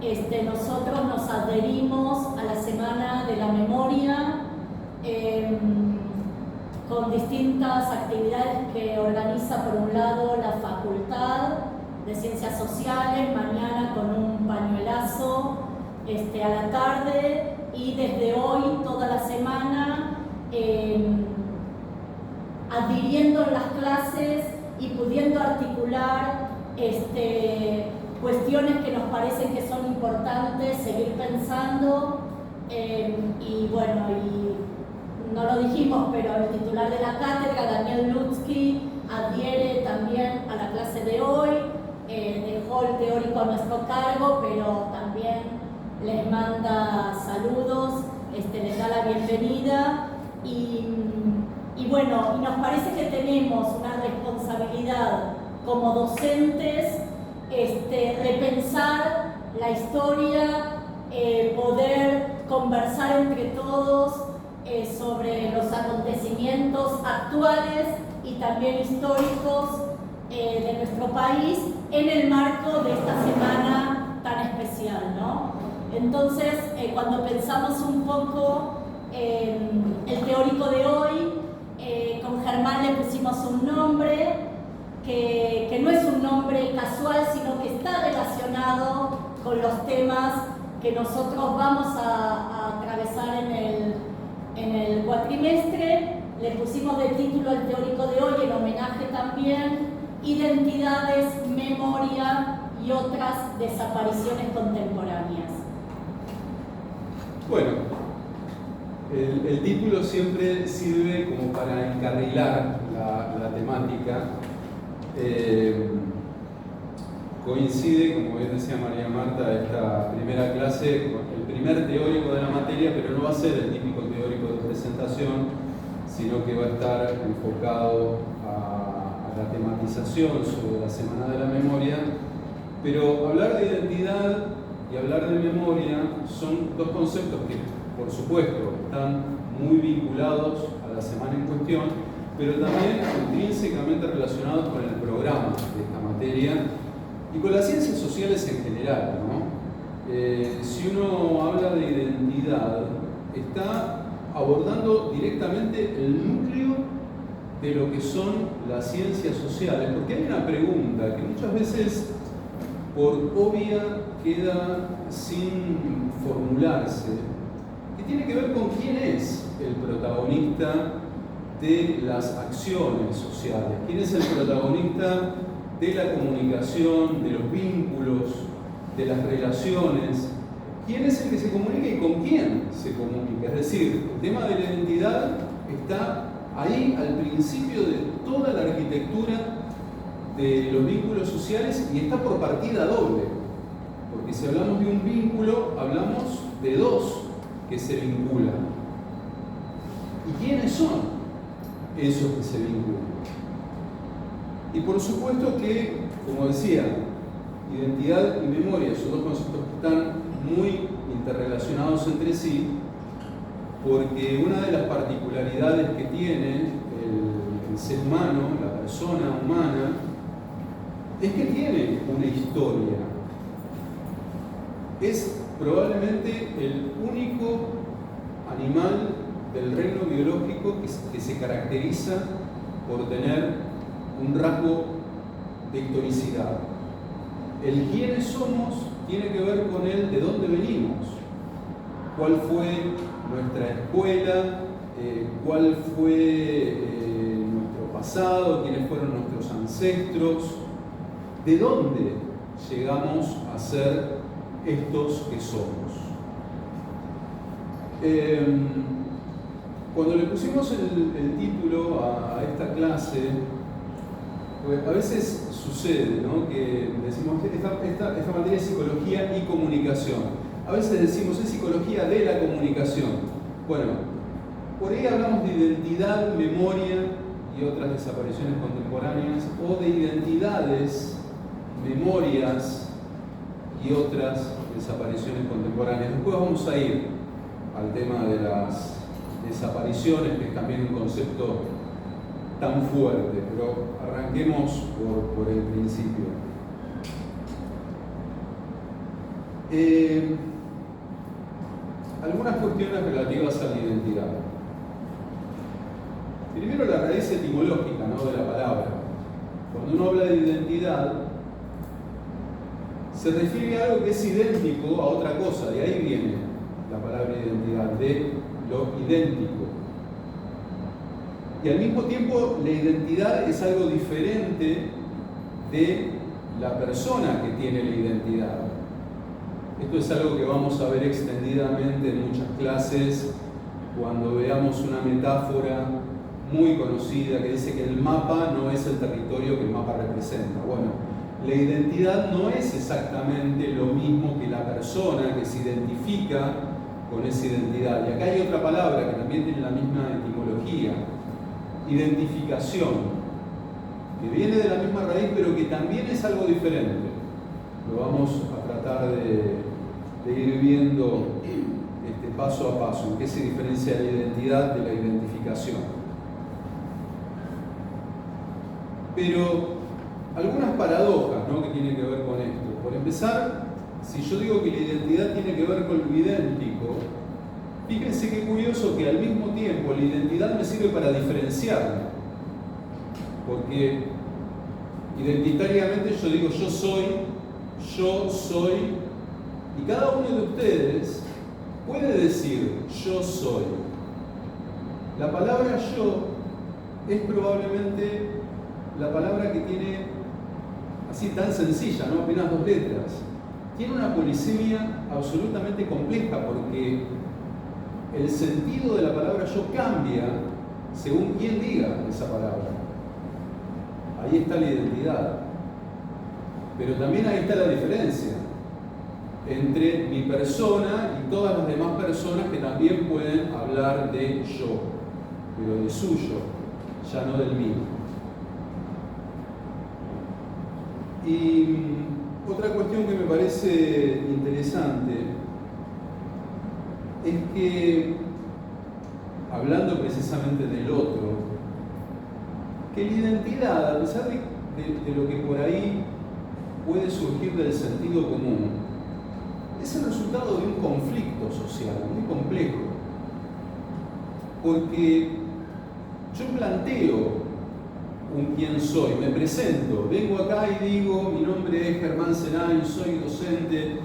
nosotros nos adherimos a la Semana de la Memoria con distintas actividades que organiza, por un lado, la Facultad de Ciencias Sociales, mañana con un pañuelazo a la tarde, y desde hoy toda la semana adhiriendo en las clases y pudiendo articular cuestiones que nos parecen que son importantes seguir pensando, y bueno, y no lo dijimos, pero el titular de la cátedra, Daniel Lutsky, adhiere también a la clase de hoy, dejó el teórico a nuestro cargo, pero también les manda saludos, les da la bienvenida, y bueno, y nos parece que tenemos una responsabilidad como docentes, repensar la historia, poder conversar entre todos sobre los acontecimientos actuales y también históricos de nuestro país en el marco de esta semana tan especial, ¿no? Entonces, cuando pensamos un poco el teórico de hoy, con Germán le pusimos un nombre que no es un nombre casual, sino que está relacionado con los temas que nosotros vamos a atravesar en el cuatrimestre. Le pusimos de título al teórico de hoy, en homenaje también, Identidades, Memoria y otras desapariciones contemporáneas. Bueno, el título siempre sirve como para encarrilar la temática. Coincide, como bien decía María Marta, esta primera clase con el primer teórico de la materia, pero no va a ser el típico teórico de presentación, sino que va a estar enfocado a la tematización sobre la Semana de la Memoria. Pero hablar de identidad y hablar de memoria son dos conceptos que, por supuesto, están muy vinculados a la semana en cuestión, pero también intrínsecamente relacionados con el programa de esta materia y con las ciencias sociales en general, ¿no? Si uno habla de identidad, está abordando directamente el núcleo de lo que son las ciencias sociales, porque hay una pregunta que muchas veces, por obvia, queda sin formularse, que tiene que ver con quién es el protagonista de las acciones sociales, quién es el protagonista de la comunicación, de los vínculos, de las relaciones, quién es el que se comunica y con quién se comunica. Es decir, el tema de la identidad está ahí al principio de toda la arquitectura de los vínculos sociales y está por partida doble, porque si hablamos de un vínculo, hablamos de dos que se vinculan. ¿Y quiénes son esos que se vinculan? Y por supuesto que, como decía, identidad y memoria son dos conceptos que están muy interrelacionados entre sí, porque una de las particularidades que tiene el ser humano, la persona humana, es que tiene una historia. Es probablemente el único animal del reino biológico que se caracteriza por tener un rasgo de historicidad. El quiénes somos tiene que ver con el de dónde venimos, cuál fue nuestra escuela, cuál fue nuestro pasado, quiénes fueron nuestros ancestros, de dónde llegamos a ser estos que somos. Cuando le pusimos el título a esta clase, pues a veces sucede, ¿no?, que decimos que esta materia es psicología y comunicación. A veces decimos es psicología de la comunicación. Bueno, por ahí hablamos de identidad, memoria y otras desapariciones contemporáneas, o de identidades, memorias y otras desapariciones contemporáneas. Después vamos a ir al tema de las desapariciones, que es también un concepto tan fuerte, pero arranquemos por el principio. Algunas cuestiones relativas a la identidad. Primero, la raíz etimológica, ¿no?, de la palabra. Cuando uno habla de identidad, se refiere a algo que es idéntico a otra cosa. De ahí viene la palabra identidad, de lo idéntico. Y al mismo tiempo, la identidad es algo diferente de la persona que tiene la identidad. Esto es algo que vamos a ver extendidamente en muchas clases cuando veamos una metáfora muy conocida que dice que el mapa no es el territorio que el mapa representa. Bueno, la identidad no es exactamente lo mismo que la persona que se identifica con esa identidad. Y acá hay otra palabra que también tiene la misma etimología: identificación, que viene de la misma raíz pero que también es algo diferente. Lo vamos a tratar de ir viendo paso a paso, en qué se diferencia la identidad de la identificación. Pero algunas paradojas, ¿no?, que tienen que ver con esto. Por empezar, si yo digo que la identidad tiene que ver con lo idéntico, fíjense qué curioso que al mismo tiempo la identidad me sirve para diferenciarme. Porque identitariamente yo digo yo soy, y cada uno de ustedes puede decir yo soy. La palabra yo es probablemente la palabra que tiene, así tan sencilla, ¿no?, apenas 2 letras. Tiene una polisemia absolutamente compleja porque el sentido de la palabra yo cambia según quien diga esa palabra. Ahí está la identidad. Pero también ahí está la diferencia entre mi persona y todas las demás personas que también pueden hablar de yo, pero de suyo, ya no del mío. Y otra cuestión que me parece interesante es que, hablando precisamente del otro, que la identidad, a pesar de lo que por ahí puede surgir del sentido común, es el resultado de un conflicto social muy complejo. Porque yo planteo un quién soy, me presento, vengo acá y digo, mi nombre es Germán Senay, soy docente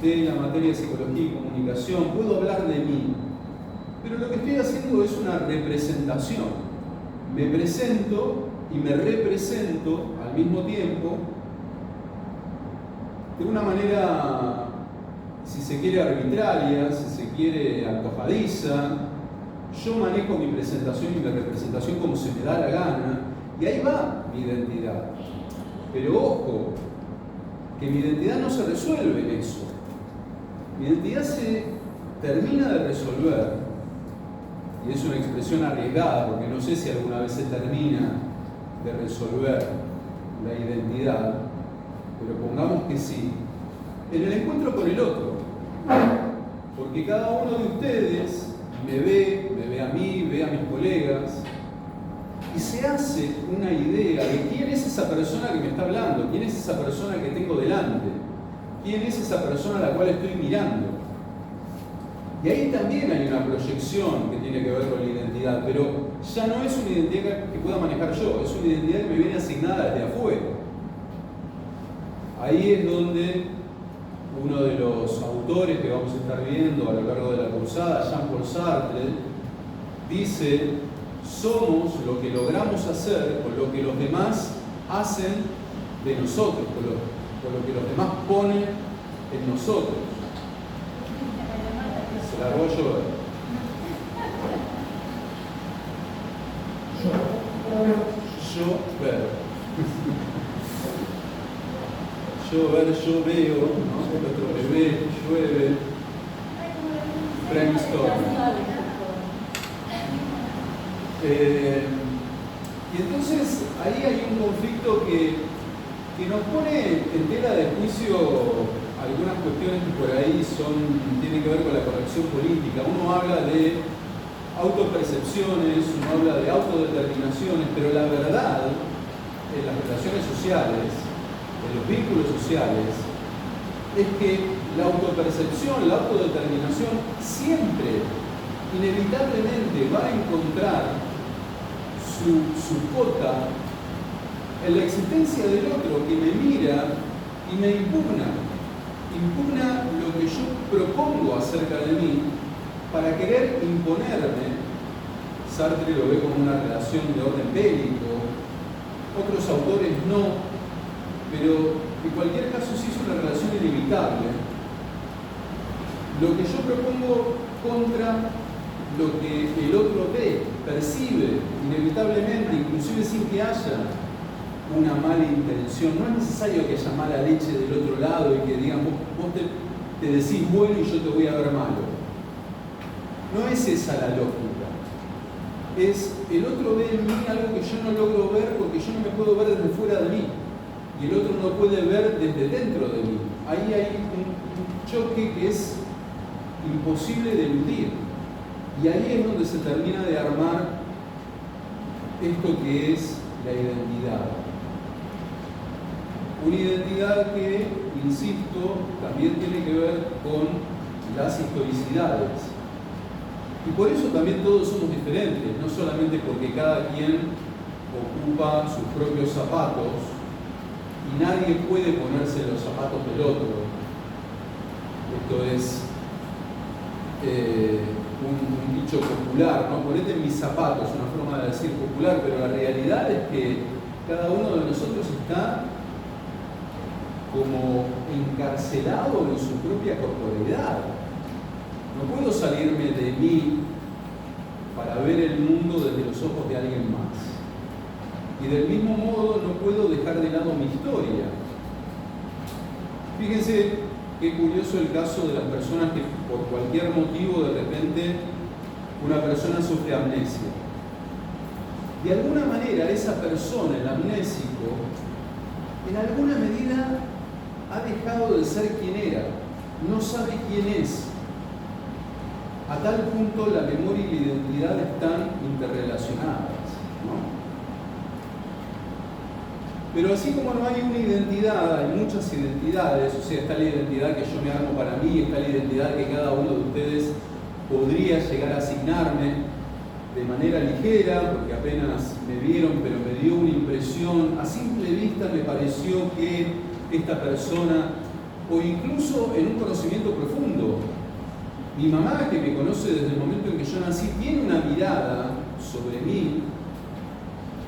de la materia de Psicología y Comunicación, puedo hablar de mí, pero lo que estoy haciendo es una representación. Me presento y me represento al mismo tiempo de una manera, si se quiere, arbitraria, si se quiere, antojadiza. Yo manejo mi presentación y mi representación como se me da la gana, y ahí va mi identidad. Pero ojo, que mi identidad no se resuelve en eso. Mi identidad se termina de resolver, y es una expresión arriesgada, porque no sé si alguna vez se termina de resolver la identidad, pero pongamos que sí, en el encuentro con el otro. Porque cada uno de ustedes me ve a mí, ve a mis colegas, y se hace una idea de quién es esa persona que me está hablando, quién es esa persona que tengo delante, quién es esa persona a la cual estoy mirando. Y ahí también hay una proyección que tiene que ver con la identidad, pero ya no es una identidad que pueda manejar yo, es una identidad que me viene asignada desde afuera. Ahí es donde uno de los autores que vamos a estar viendo a lo largo de la cursada, Jean-Paul Sartre, dice: somos lo que logramos hacer con lo que los demás hacen de nosotros, con lo que los demás ponen en nosotros. Se largó a llover. Llover, yo veo, ¿no? El otro bebé, llueve, brainstorm. Y entonces ahí hay un conflicto que nos pone en tela de juicio algunas cuestiones que por ahí tienen que ver con la corrección política. Uno habla de autopercepciones, uno habla de autodeterminaciones, pero la verdad en las relaciones sociales, en los vínculos sociales, es que la autopercepción, la autodeterminación, siempre, inevitablemente va a encontrar su cota en la existencia del otro que me mira y me impugna lo que yo propongo acerca de mí para querer imponerme. Sartre lo ve como una relación de orden bélico, otros autores no, pero en cualquier caso sí es una relación inevitable. Lo que yo propongo contra lo que el otro ve, percibe, inevitablemente, inclusive sin que haya una mala intención. No es necesario que haya mala leche del otro lado y que digan, vos te decís bueno y yo te voy a ver malo. No es esa la lógica. Es el otro ve en mí algo que yo no logro ver porque yo no me puedo ver desde fuera de mí. Y el otro no puede ver desde dentro de mí. Ahí hay un choque que es imposible de eludir. Y ahí es donde se termina de armar esto que es la identidad. Una identidad que, insisto, también tiene que ver con las historicidades. Y por eso también todos somos diferentes, no solamente porque cada quien ocupa sus propios zapatos y nadie puede ponerse los zapatos del otro. Esto es un dicho popular, ¿no? Ponete en mis zapatos, una forma de decir popular, pero la realidad es que cada uno de nosotros está como encarcelado en su propia corporeidad. No puedo salirme de mí para ver el mundo desde los ojos de alguien más. Y del mismo modo no puedo dejar de lado mi historia. Fíjense qué curioso el caso de las personas que por cualquier motivo de repente una persona sufre amnesia. De alguna manera esa persona, el amnésico, en alguna medida ha dejado de ser quien era, no sabe quién es. A tal punto la memoria y la identidad están interrelacionadas, ¿no? Pero así como no hay una identidad, hay muchas identidades, o sea, está la identidad que yo me armo para mí, está la identidad que cada uno de ustedes podría llegar a asignarme de manera ligera, porque apenas me vieron, pero me dio una impresión, a simple vista me pareció que esta persona, o incluso en un conocimiento profundo, mi mamá, que me conoce desde el momento en que yo nací, tiene una mirada sobre mí,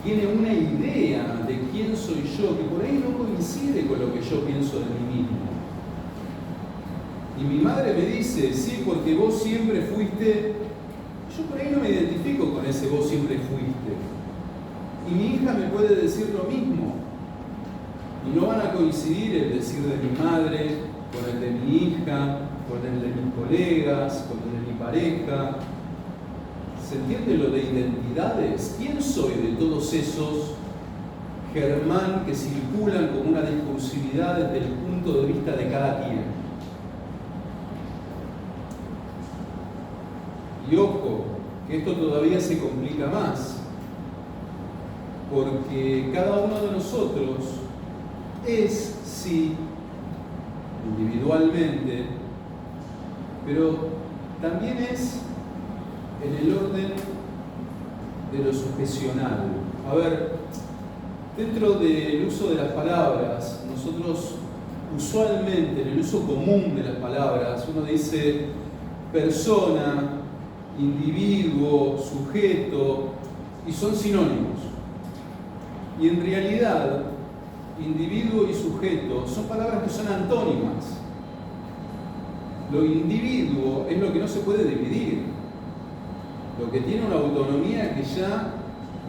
tiene una idea de quién soy yo, que por ahí no coincide con lo que yo pienso de mí mismo. Y mi madre me dice, sí, porque vos siempre fuiste. Yo por ahí no me identifico con ese vos siempre fuiste. Y mi hija me puede decir lo mismo. Y no van a coincidir el decir de mi madre con el de mi hija, con el de mis colegas, con el de mi pareja. ¿Se entiende lo de identidades? ¿Quién soy de todos esos Germán que circulan como una discursividad desde el punto de vista de cada quien? Y ojo, que esto todavía se complica más, porque cada uno de nosotros es, sí, individualmente, pero también es en el orden de lo sujecional. A ver, dentro del uso de las palabras, nosotros usualmente, en el uso común de las palabras, uno dice persona, individuo, sujeto, y son sinónimos. Y en realidad, individuo y sujeto son palabras que son antónimas. Lo individuo es lo que no se puede dividir, lo que tiene una autonomía que ya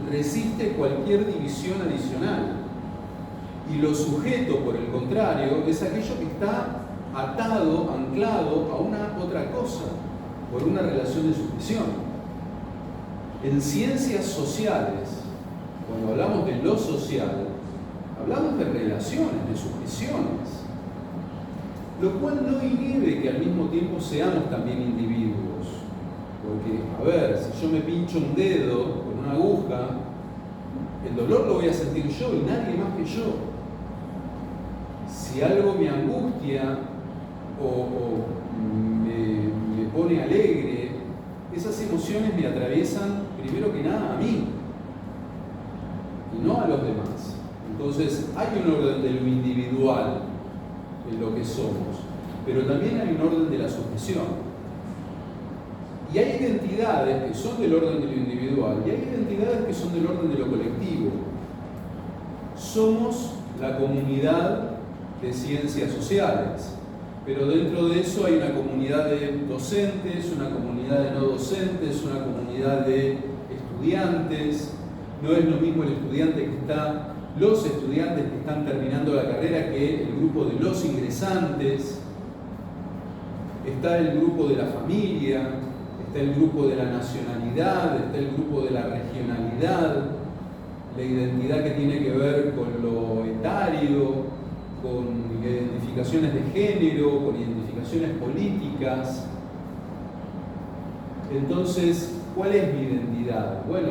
resiste cualquier división adicional. Y lo sujeto, por el contrario, es aquello que está atado, anclado a una otra cosa, por una relación de sujeción. En ciencias sociales, cuando hablamos de lo social, hablamos de relaciones, de sujeciones, lo cual no inhibe que al mismo tiempo seamos también individuos. Porque, a ver, si yo me pincho un dedo con una aguja, el dolor lo voy a sentir yo y nadie más que yo. Si algo me angustia me pone alegre, esas emociones me atraviesan primero que nada a mí y no a los demás. Entonces hay un orden de lo individual en lo que somos, pero también hay un orden de la sujeción. Y hay identidades que son del orden de lo individual y hay identidades que son del orden de lo colectivo. Somos la comunidad de ciencias sociales, pero dentro de eso hay una comunidad de docentes, una comunidad de no docentes, una comunidad de estudiantes. No es lo mismo el estudiante que está, los estudiantes que están terminando la carrera que el grupo de los ingresantes. Está el grupo de la familia, está el grupo de la nacionalidad, está el grupo de la regionalidad, la identidad que tiene que ver con lo etario, con identificaciones de género, con identificaciones políticas. Entonces, ¿cuál es mi identidad? Bueno,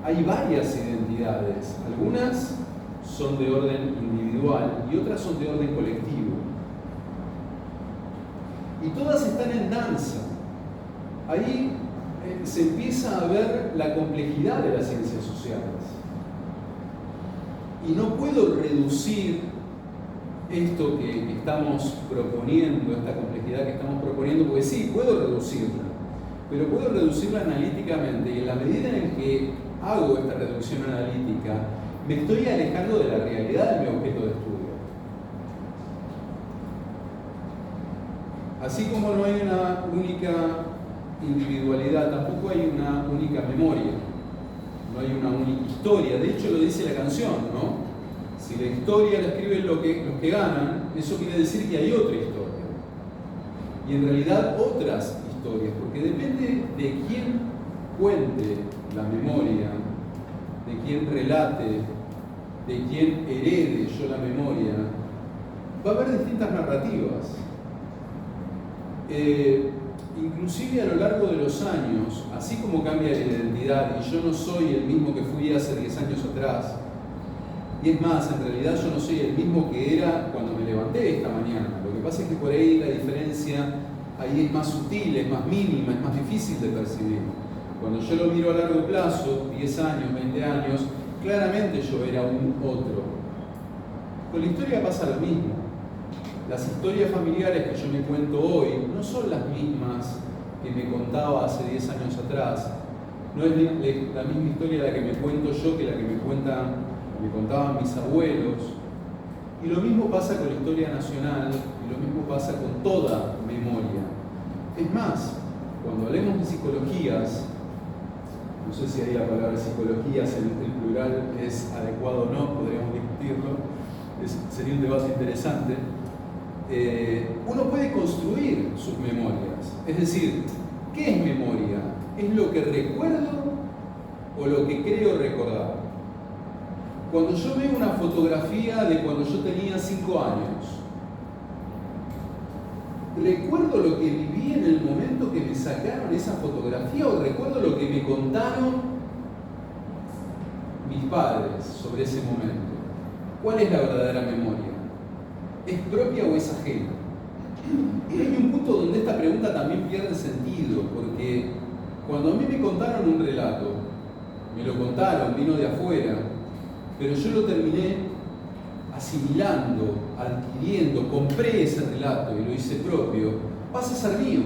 hay varias identidades. Algunas son de orden individual y otras son de orden colectivo. Y todas están en danza. Ahí se empieza a ver la complejidad de las ciencias sociales. Y no puedo reducir esto que estamos proponiendo, esta complejidad que estamos proponiendo, porque sí, puedo reducirla, pero puedo reducirla analíticamente, y en la medida en que hago esta reducción analítica, me estoy alejando de la realidad de mi objeto de estudio. Así como no hay una única individualidad, tampoco hay una única memoria, no hay una única historia. De hecho, lo dice la canción, ¿no? Si la historia la escriben los que ganan, eso quiere decir que hay otra historia. Y en realidad otras historias, porque depende de quién cuente la memoria, de quién relate, de quién herede yo la memoria, va a haber distintas narrativas. Inclusive a lo largo de los años, así como cambia la identidad, y yo no soy el mismo que fui hace 10 años atrás, y es más, en realidad yo no soy el mismo que era cuando me levanté esta mañana. Lo que pasa es que por ahí la diferencia ahí es más sutil, es más mínima, es más difícil de percibir. Cuando yo lo miro a largo plazo, 10 años, 20 años, claramente yo era un otro. Con la historia pasa lo mismo. Las historias familiares que yo me cuento hoy no son las mismas que me contaba hace 10 años atrás. No es la misma historia la que me cuento yo que la que me contaban mis abuelos. Y lo mismo pasa con la historia nacional, y lo mismo pasa con toda memoria. Es más, cuando hablemos de psicologías, no sé si ahí la palabra psicologías, el plural es adecuado o no, podríamos discutirlo, sería un debate interesante. Uno puede construir sus memorias. Es decir, ¿qué es memoria? ¿Es lo que recuerdo o lo que creo recordar? Cuando yo veo una fotografía de cuando yo tenía 5 años, ¿recuerdo lo que viví en el momento que me sacaron esa fotografía o recuerdo lo que me contaron mis padres sobre ese momento? ¿Cuál es la verdadera memoria? ¿Es propia o es ajena? Y hay un punto donde esta pregunta también pierde sentido, porque cuando a mí me contaron un relato, me lo contaron, vino de afuera, pero yo lo terminé asimilando, adquiriendo, compré ese relato y lo hice propio, pasa a ser mío.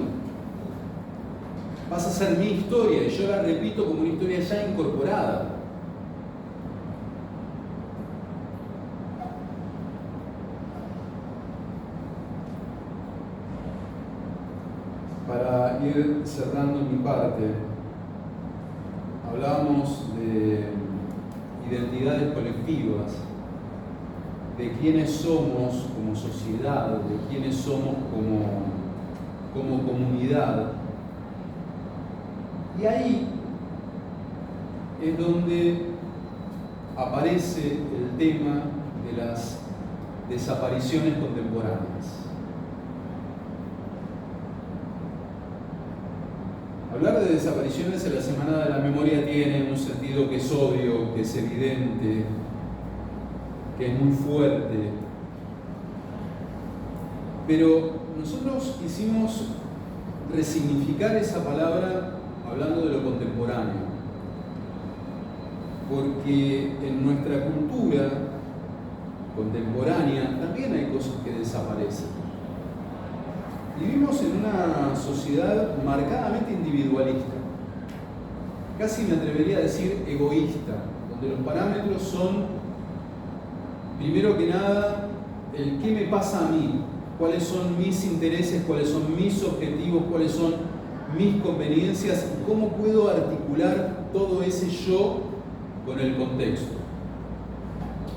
Pasa a ser mi historia y yo la repito como una historia ya incorporada. Para ir cerrando mi parte, hablábamos de identidades colectivas, de quiénes somos como sociedad, de quiénes somos como comunidad. Y ahí es donde aparece el tema de las desapariciones contemporáneas. Hablar de desapariciones en la Semana de la Memoria tiene un sentido que es obvio, que es evidente, que es muy fuerte. Pero nosotros quisimos resignificar esa palabra hablando de lo contemporáneo, porque en nuestra cultura contemporánea también hay cosas que desaparecen. Vivimos en una sociedad marcadamente individualista, casi me atrevería a decir egoísta, donde los parámetros son, primero que nada, el qué me pasa a mí, cuáles son mis intereses, cuáles son mis objetivos, cuáles son mis conveniencias y cómo puedo articular todo ese yo con el contexto.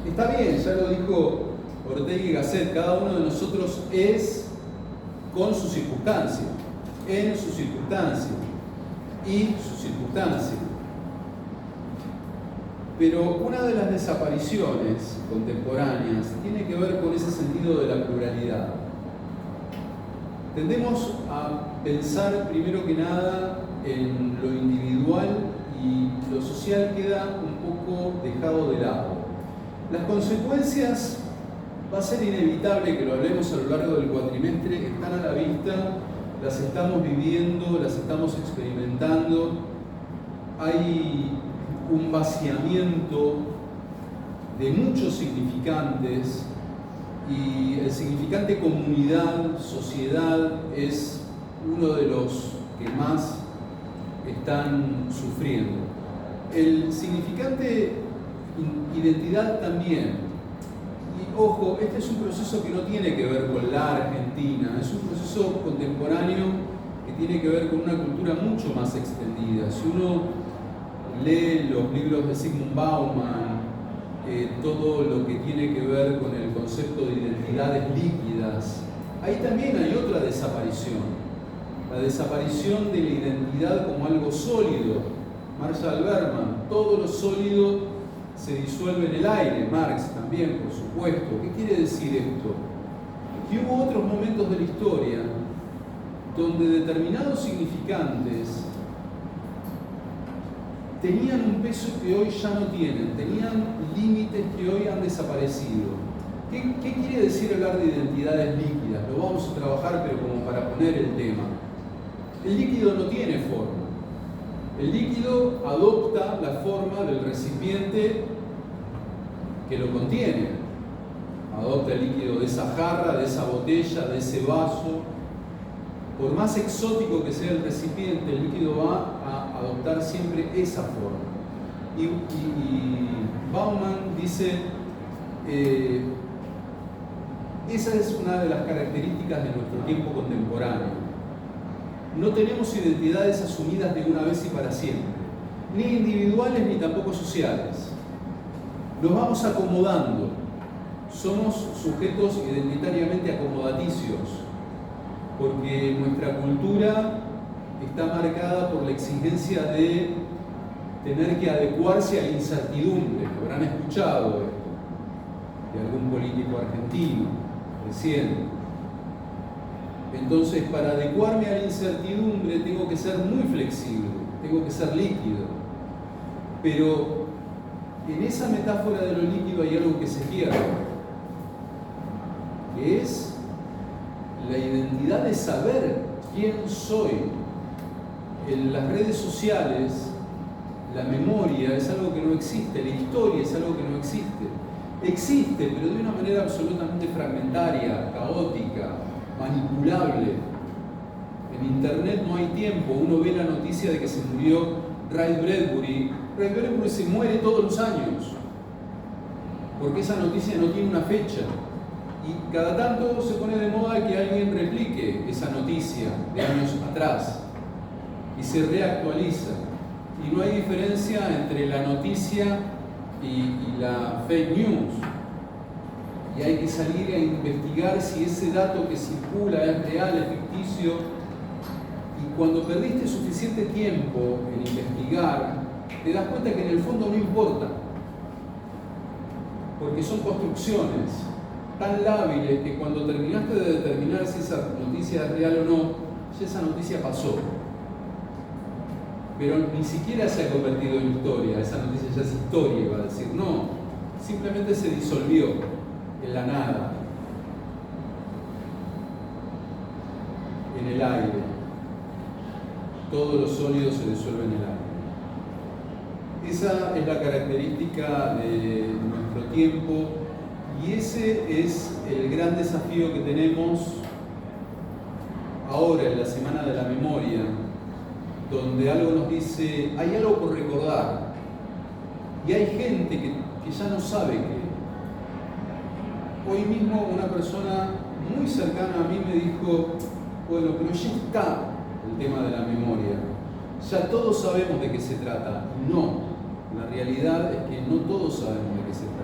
Está bien, ya lo dijo Ortega y Gasset, cada uno de nosotros es con su circunstancia, en su circunstancia y su circunstancia. Pero una de las desapariciones contemporáneas tiene que ver con ese sentido de la pluralidad. Tendemos a pensar primero que nada en lo individual y lo social queda un poco dejado de lado. Las consecuencias, va a ser inevitable que lo hablemos a lo largo del cuatrimestre, están a la vista, las estamos viviendo, las estamos experimentando. Hay un vaciamiento de muchos significantes y el significante comunidad, sociedad, es uno de los que más están sufriendo. El significante identidad también. Y ojo, este es un proceso que no tiene que ver con la Argentina, es un proceso contemporáneo que tiene que ver con una cultura mucho más extendida. Si uno lee los libros de Zygmunt Bauman, todo lo que tiene que ver con el concepto de identidades líquidas, ahí también hay otra desaparición, la desaparición de la identidad como algo sólido. Marshall Berman, todo lo sólido se disuelve en el aire. Marx también, por supuesto. ¿Qué quiere decir esto? Que hubo otros momentos de la historia donde determinados significantes tenían un peso que hoy ya no tienen, tenían límites que hoy han desaparecido. ¿Qué quiere decir hablar de identidades líquidas? Lo vamos a trabajar, pero como para poner el tema. El líquido no tiene forma. El líquido adopta la forma del recipiente que lo contiene. Adopta el líquido de esa jarra, de esa botella, de ese vaso. Por más exótico que sea el recipiente, el líquido va a adoptar siempre esa forma. Y Bauman dice, esa es una de las características de nuestro tiempo contemporáneo. No tenemos identidades asumidas de una vez y para siempre, ni individuales ni tampoco sociales. Nos vamos acomodando. Somos sujetos identitariamente acomodaticios, porque nuestra cultura está marcada por la exigencia de tener que adecuarse a la incertidumbre. Habrán escuchado esto de algún político argentino recién. Entonces, para adecuarme a la incertidumbre tengo que ser muy flexible, tengo que ser líquido. Pero en esa metáfora de lo líquido hay algo que se pierde, que es la identidad de saber quién soy. En las redes sociales, la memoria es algo que no existe, la historia es algo que no existe. Existe, pero de una manera absolutamente fragmentaria, caótica, manipulable. En internet no hay tiempo. Uno ve la noticia de que se murió Ray Bradbury. Ray Bradbury se muere todos los años, porque esa noticia no tiene una fecha. Y cada tanto se pone de moda que alguien replique esa noticia de años atrás y se reactualiza. Y no hay diferencia entre la noticia y la fake news. Y hay que salir a investigar si ese dato que circula es real, es ficticio. Y cuando perdiste suficiente tiempo en investigar, te das cuenta que en el fondo no importa, porque son construcciones tan lábiles que cuando terminaste de determinar si esa noticia es real o no, ya esa noticia pasó. Pero ni siquiera se ha convertido en historia, esa noticia ya es historia, iba a decir. No, simplemente se disolvió en la nada. en el aire. Todos los sólidos se disuelven en el aire. Esa es la característica de nuestro tiempo y ese es el gran desafío que tenemos ahora en la Semana de la Memoria, donde algo nos dice, hay algo por recordar y hay gente que ya no sabe qué. Hoy mismo una persona muy cercana a mí me dijo, bueno, pero ya está el tema de la memoria, ya todos sabemos de qué se trata. No, la realidad es que no todos sabemos de qué se trata.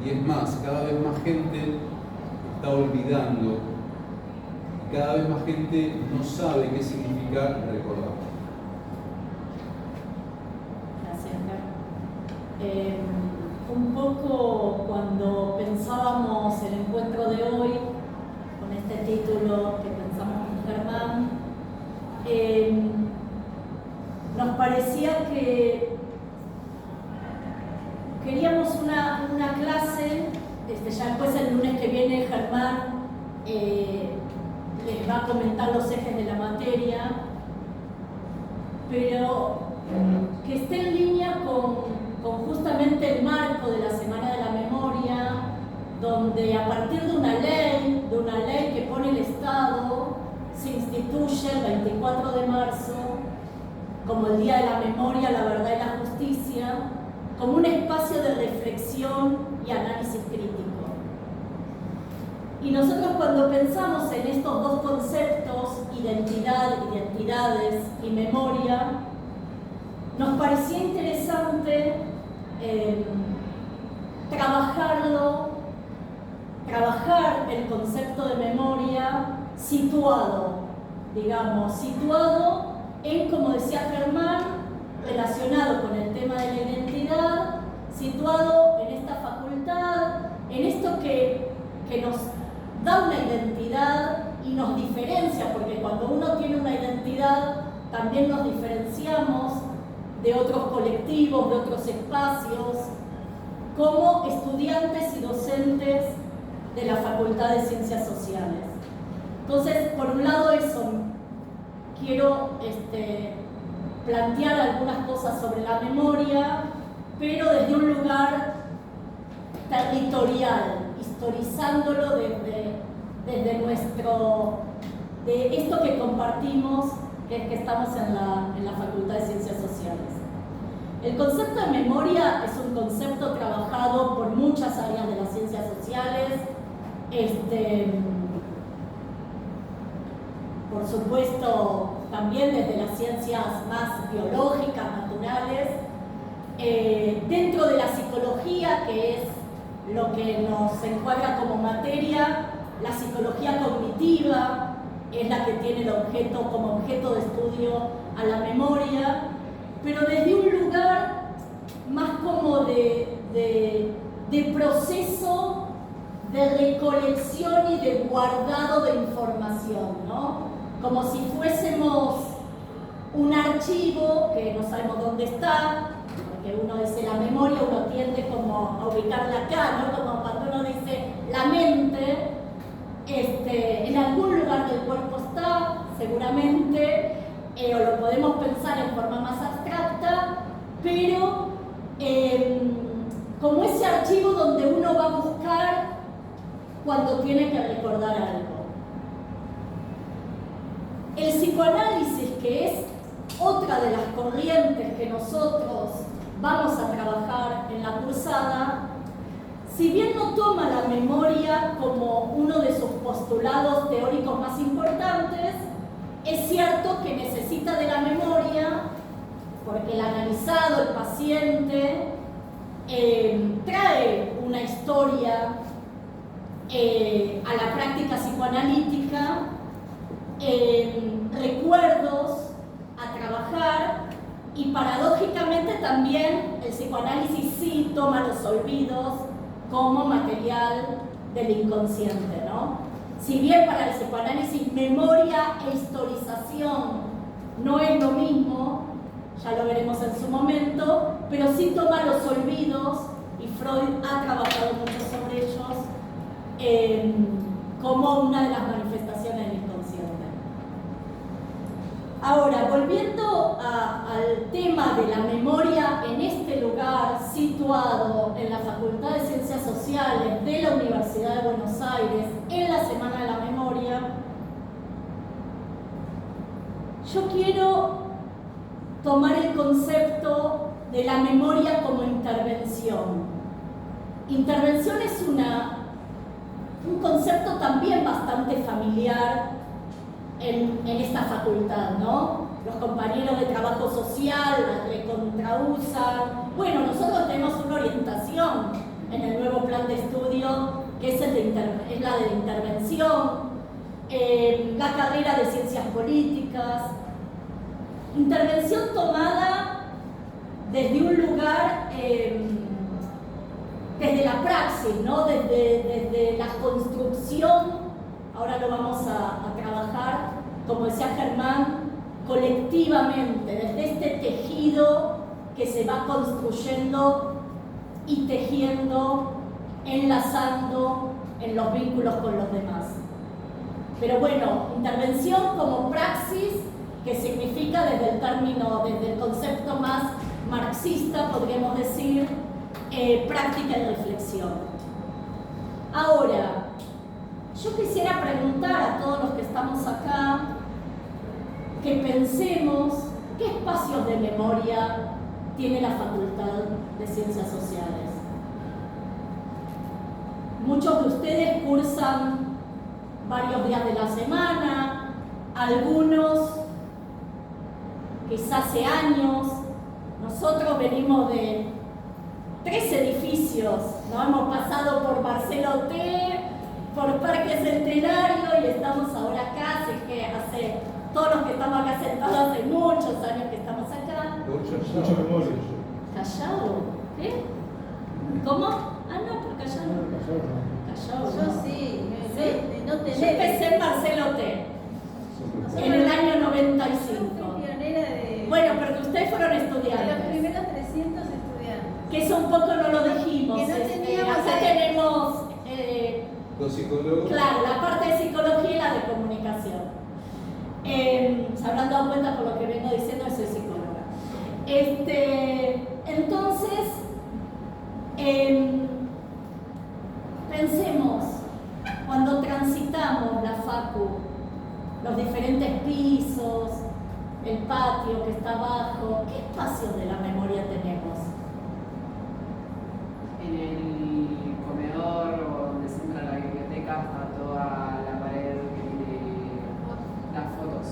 Y es más, cada vez más gente está olvidando, cada vez más gente no sabe qué significa recordar. Gracias, Ger. Un poco cuando pensábamos el encuentro de hoy, con este título que pensamos con Germán, nos parecía que queríamos una clase, ya después el lunes que viene Germán les va a comentar los ejes de la materia, pero que esté en línea con justamente el marco de la Semana de la Memoria, donde a partir de una ley que pone el Estado, se instituye el 24 de marzo como el Día de la Memoria, la Verdad y la Justicia, como un espacio de reflexión y análisis crítico. Y nosotros cuando pensamos en estos dos conceptos, identidades y memoria, nos parecía interesante trabajar el concepto de memoria situado en, como decía Germán, relacionado con el tema de la identidad, situado en esta facultad, en esto que nos da una identidad y nos diferencia, porque cuando uno tiene una identidad también nos diferenciamos de otros colectivos, de otros espacios, como estudiantes y docentes de la Facultad de Ciencias Sociales. Entonces, por un lado eso, quiero plantear algunas cosas sobre la memoria, pero desde un lugar territorial, historizándolo desde de esto que compartimos, que es que estamos en la Facultad de Ciencias Sociales. El concepto de memoria es un concepto trabajado por muchas áreas de las ciencias sociales, por supuesto también desde las ciencias más biológicas, naturales, dentro de la psicología, que es lo que nos encuadra como materia, la psicología cognitiva es la que tiene como objeto de estudio a la memoria, pero desde un lugar más como de proceso de recolección y de guardado de información, ¿no? Como si fuésemos un archivo que no sabemos dónde está, porque uno dice la memoria, uno tiende como a ubicarla acá, ¿no? Como cuando uno dice la mente, en algún lugar del cuerpo está, seguramente, o lo podemos pensar en forma más abstracta, pero como ese archivo donde uno va a buscar cuando tiene que recordar algo. El psicoanálisis, que es otra de las corrientes que nosotros vamos a trabajar en la cursada, si bien no toma la memoria como uno de sus postulados teóricos más importantes, es cierto que necesita de la memoria porque el analizado, el paciente, trae una historia a la práctica psicoanalítica, recuerdos a trabajar, y paradójicamente también el psicoanálisis sí toma los olvidos como material del inconsciente, ¿no? Si bien para el psicoanálisis memoria e historización no es lo mismo, ya lo veremos en su momento, pero sí toma los olvidos, y Freud ha trabajado mucho sobre ellos, como una de las manifestaciones del inconsciente. Ahora, volviendo al tema de la memoria en este lugar situado en la Facultad de Ciencias Sociales de la Universidad de Buenos Aires, en la Semana de la Memoria, yo quiero tomar el concepto de la memoria como intervención. Intervención es un concepto también bastante familiar en esta facultad, ¿no? Los compañeros de trabajo social la recontrausan. Bueno, nosotros tenemos una orientación en el nuevo plan de estudio que es la de intervención, la carrera de ciencias políticas. Intervención tomada desde un lugar, desde la praxis, ¿no? Desde la construcción. Ahora lo vamos a trabajar, como decía Germán, colectivamente, desde este tejido que se va construyendo y tejiendo, enlazando en los vínculos con los demás. Pero bueno, intervención como praxis, que significa desde el concepto más marxista, podríamos decir, práctica y reflexión. Ahora, yo quisiera preguntar a todos los que estamos acá que pensemos qué espacios de memoria tiene la Facultad de Ciencias Sociales. Muchos de ustedes cursan varios días de la semana, algunos quizás hace años. Nosotros venimos de 3 edificios, ¿no? Hemos pasado por Marcelo T, por Parque Centenario y estamos ahora acá, así que todos los que estamos acá sentados hace muchos años que estamos acá. Mucha memoria. ¿Callado? ¿Eh? ¿Cómo? Ah, no, por Callado. Callado. Yo sí, ¿Sí? no tenés. Yo empecé en Marcelo T, en el año 95. Yo fui pionera de... Bueno, pero que ustedes fueron de los estudiantes. primeros 300 estudiantes. Que eso un poco no lo dijimos. Que no teníamos acá ahí. tenemos... 2 psicólogos. Claro, la parte de psicología y la de comunicación. Se habrán dado cuenta por lo que vengo diciendo que soy psicóloga. Entonces, pensemos, cuando transitamos la facu, los diferentes pisos, el patio que está abajo, ¿qué espacios de la memoria tenemos? En el comedor o donde se entra la biblioteca está toda la pared que tiene las fotos.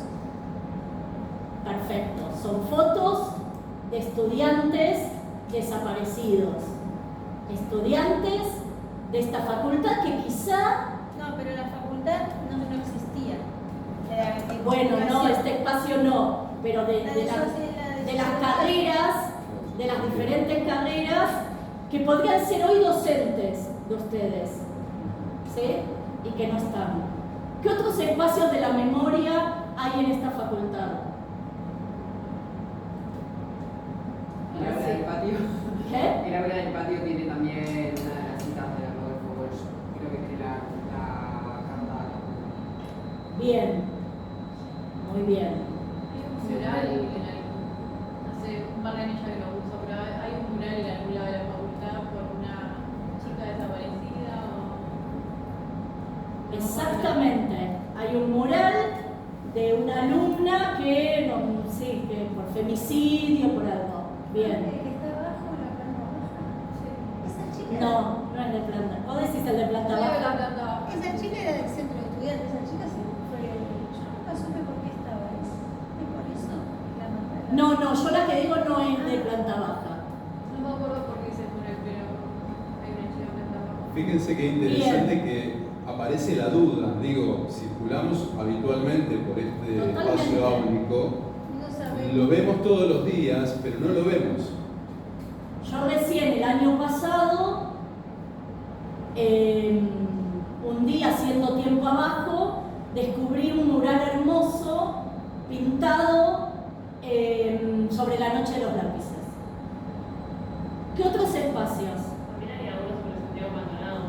Perfecto, son fotos de estudiantes desaparecidos, estudiantes de esta facultad que quizá, No, pero la facultad no existía. bueno, no, este espacio no, pero de las carreras, de las diferentes carreras que podrían ser hoy docentes de ustedes, ¿sí? Y que no están. ¿Qué otros espacios de la memoria hay en esta facultad? El aula del patio. ¿Qué? El aula del patio tiene también una de las citas de la Rodolfo Walsh. Creo que tiene la carta. Bien, muy bien. Mural, hace un par de años ya que lo uso, pero hay un mural en algún lado de la facultad por una chica desaparecida o... Exactamente, hay un mural de una alumna que, no, sí, que por femicidio, por algo. Bien. Que está abajo, la planta baja. Esa chica. No, no es de planta. ¿Vos decís el de planta baja? Esa chica era del centro de estudiantes. Esa chica se fue. Yo nunca supe por qué estaba ahí. Y por eso la mataron. No, yo la que digo no es de planta baja. No me acuerdo por qué se pone, pero hay una chica que está abajo. Fíjense qué interesante que aparece la duda. Digo, circulamos habitualmente por este espacio áulico, No sabemos. lo vemos todos los días, pero no lo vemos. Yo recién el año pasado, un día haciendo tiempo abajo, descubrí un mural hermoso pintado sobre la noche de los lápices. ¿Qué otros espacios? También hay algunos sobre Santiago Maldonado.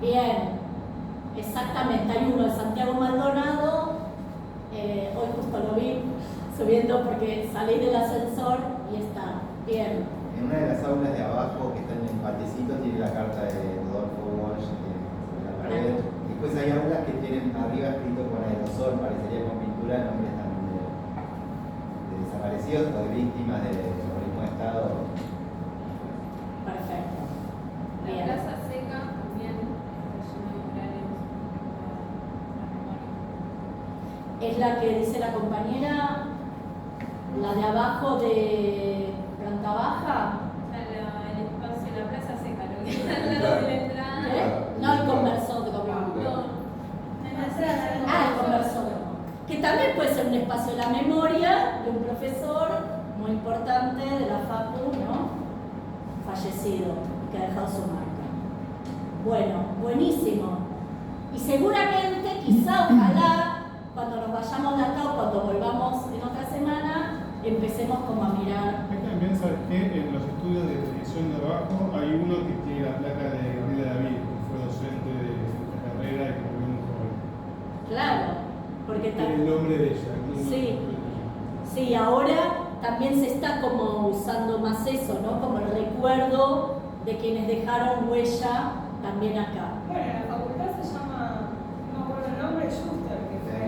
Bien, exactamente, hay uno de Santiago Maldonado, hoy justo lo vi, subiendo porque salí del ascensor y está bien. En una de las aulas de abajo, que está en el patecito, tiene la carta de Rodolfo Walsh sobre la pared. Después hay aulas que tienen arriba escrito con aerosol, parecería con pintura, nombres también de desaparecidos o de víctimas del terrorismo de Estado. Perfecto. La Bien. Plaza Seca también está llena de murales. Es la que dice la compañera, la de abajo de planta baja. O sea, el espacio, la Plaza Seca, lo que está al lado de la entrada. ¿Eh? No, el conversódromo. En la entrada. Ah, el conversódromo. Que también puede ser un espacio de la memoria de un profesor muy importante de la Facu, ¿no? Fallecido, que ha dejado su marca. Bueno, buenísimo. Y seguramente, quizá, ojalá, cuando nos vayamos de acá o cuando volvamos en otra semana, empecemos como a mirar. Hay también, ¿sabes qué? En los estudios de televisión de abajo hay uno que tiene la placa de Gabriela David, que fue docente de esta carrera y que murió muy joven. Claro, porque Tiene el nombre de ella. ¿No? Sí. Sí, ahora también se está como usando más eso, ¿no? Como el recuerdo de quienes dejaron huella también acá. Bueno, la facultad se llama, no me acuerdo el nombre, Schuster, que fue.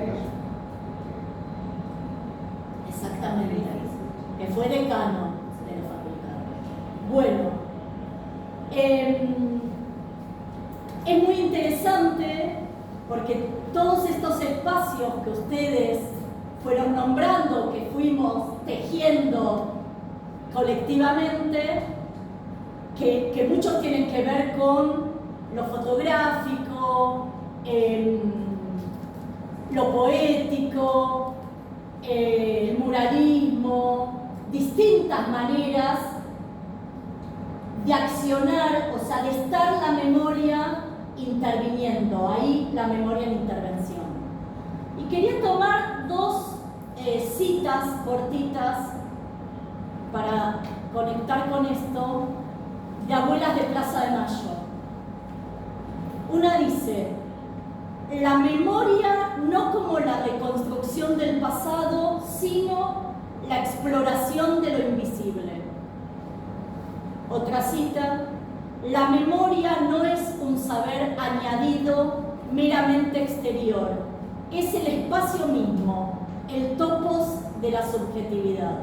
Exactamente, que fue decano de la facultad. Bueno, es muy interesante porque todos estos espacios que ustedes fueron nombrando, que fuimos tejiendo colectivamente, que muchos tienen que ver con lo fotográfico, lo poético, el muralismo, distintas maneras de accionar, o sea, de estar la memoria interviniendo, ahí la memoria en intervención. Y quería tomar dos citas cortitas para conectar con esto, de abuelas de Plaza de Mayo. Una dice: la memoria no como la reconstrucción del pasado, sino la exploración de lo invisible. Otra cita: la memoria no es un saber añadido meramente exterior, es el espacio mismo, el topos de la subjetividad.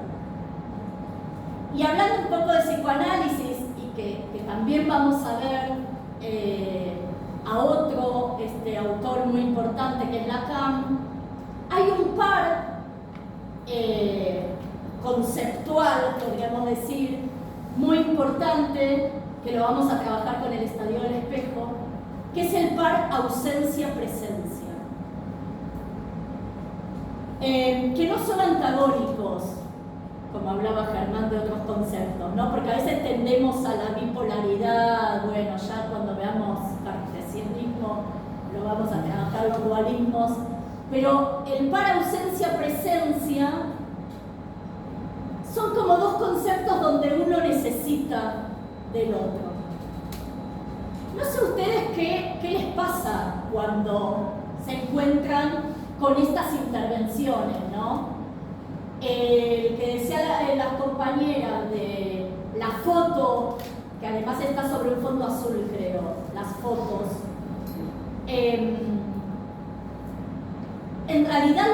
Y hablando un poco de psicoanálisis, y que también vamos a ver a otro autor muy importante que es Lacan, hay un par conceptual, podríamos decir, muy importante, que lo vamos a trabajar con el estadio del espejo, que es el par ausencia-presencia. Que no son antagónicos, como hablaba Germán de otros conceptos, ¿no? Porque a veces tendemos a la bipolaridad, bueno, ya cuando veamos cartesianismo lo vamos a trabajar los dualismos, pero el par ausencia-presencia son como dos conceptos donde uno necesita del otro. No sé ustedes qué les pasa cuando se encuentran con estas intervenciones, ¿no? El que decía las compañeras de la foto, que además está sobre un fondo azul, creo, las fotos. En realidad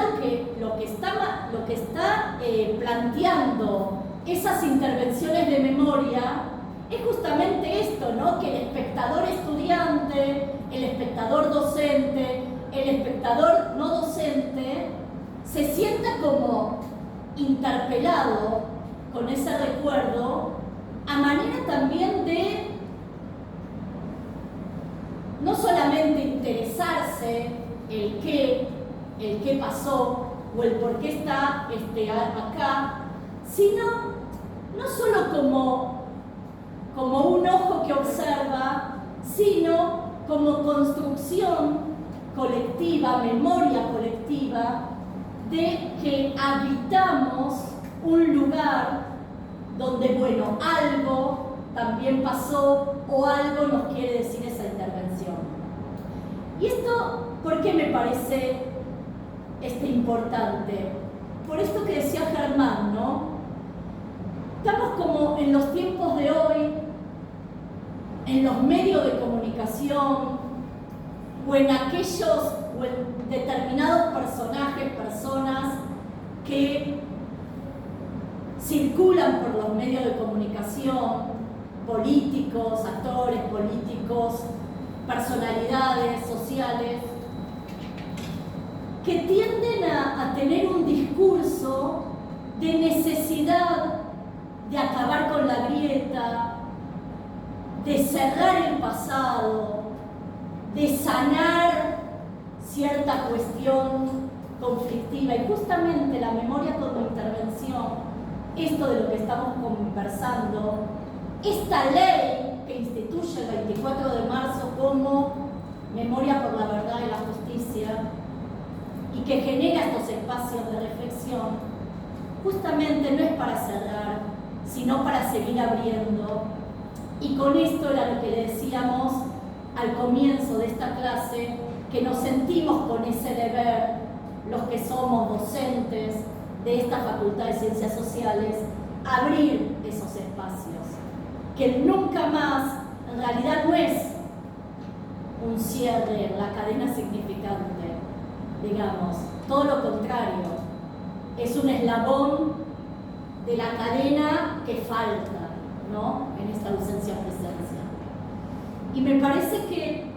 lo que está planteando esas intervenciones de memoria es justamente esto, ¿no? Que el espectador estudiante, el espectador docente, el espectador no docente se sienta como interpelado con ese recuerdo, a manera también de no solamente interesarse el qué pasó o el por qué está acá, sino no solo como un ojo que observa, sino como construcción colectiva, memoria colectiva, de que habitamos un lugar donde, bueno, algo también pasó o algo nos quiere decir esa intervención. Y esto, ¿por qué me parece importante? por esto que decía Germán, ¿no? Estamos como en los tiempos de hoy, en los medios de comunicación, o en aquellos, o en determinados personajes, personas que circulan por los medios de comunicación, políticos, actores políticos, personalidades sociales, que tienden a tener un discurso de necesidad de acabar con la grieta, de cerrar el pasado, de sanar cierta cuestión conflictiva. Y justamente la memoria como intervención, esto de lo que estamos conversando, esta ley que instituye el 24 de marzo como memoria por la verdad y la justicia y que genera estos espacios de reflexión, justamente no es para cerrar, sino para seguir abriendo. Y con esto era lo que decíamos al comienzo de esta clase, que nos sentimos con ese deber, los que somos docentes de esta Facultad de Ciencias Sociales, abrir esos espacios, que nunca más, en realidad no es un cierre en la cadena significante, digamos, todo lo contrario, es un eslabón de la cadena que falta, ¿no?, en esta ausencia-presencia. Y me parece que,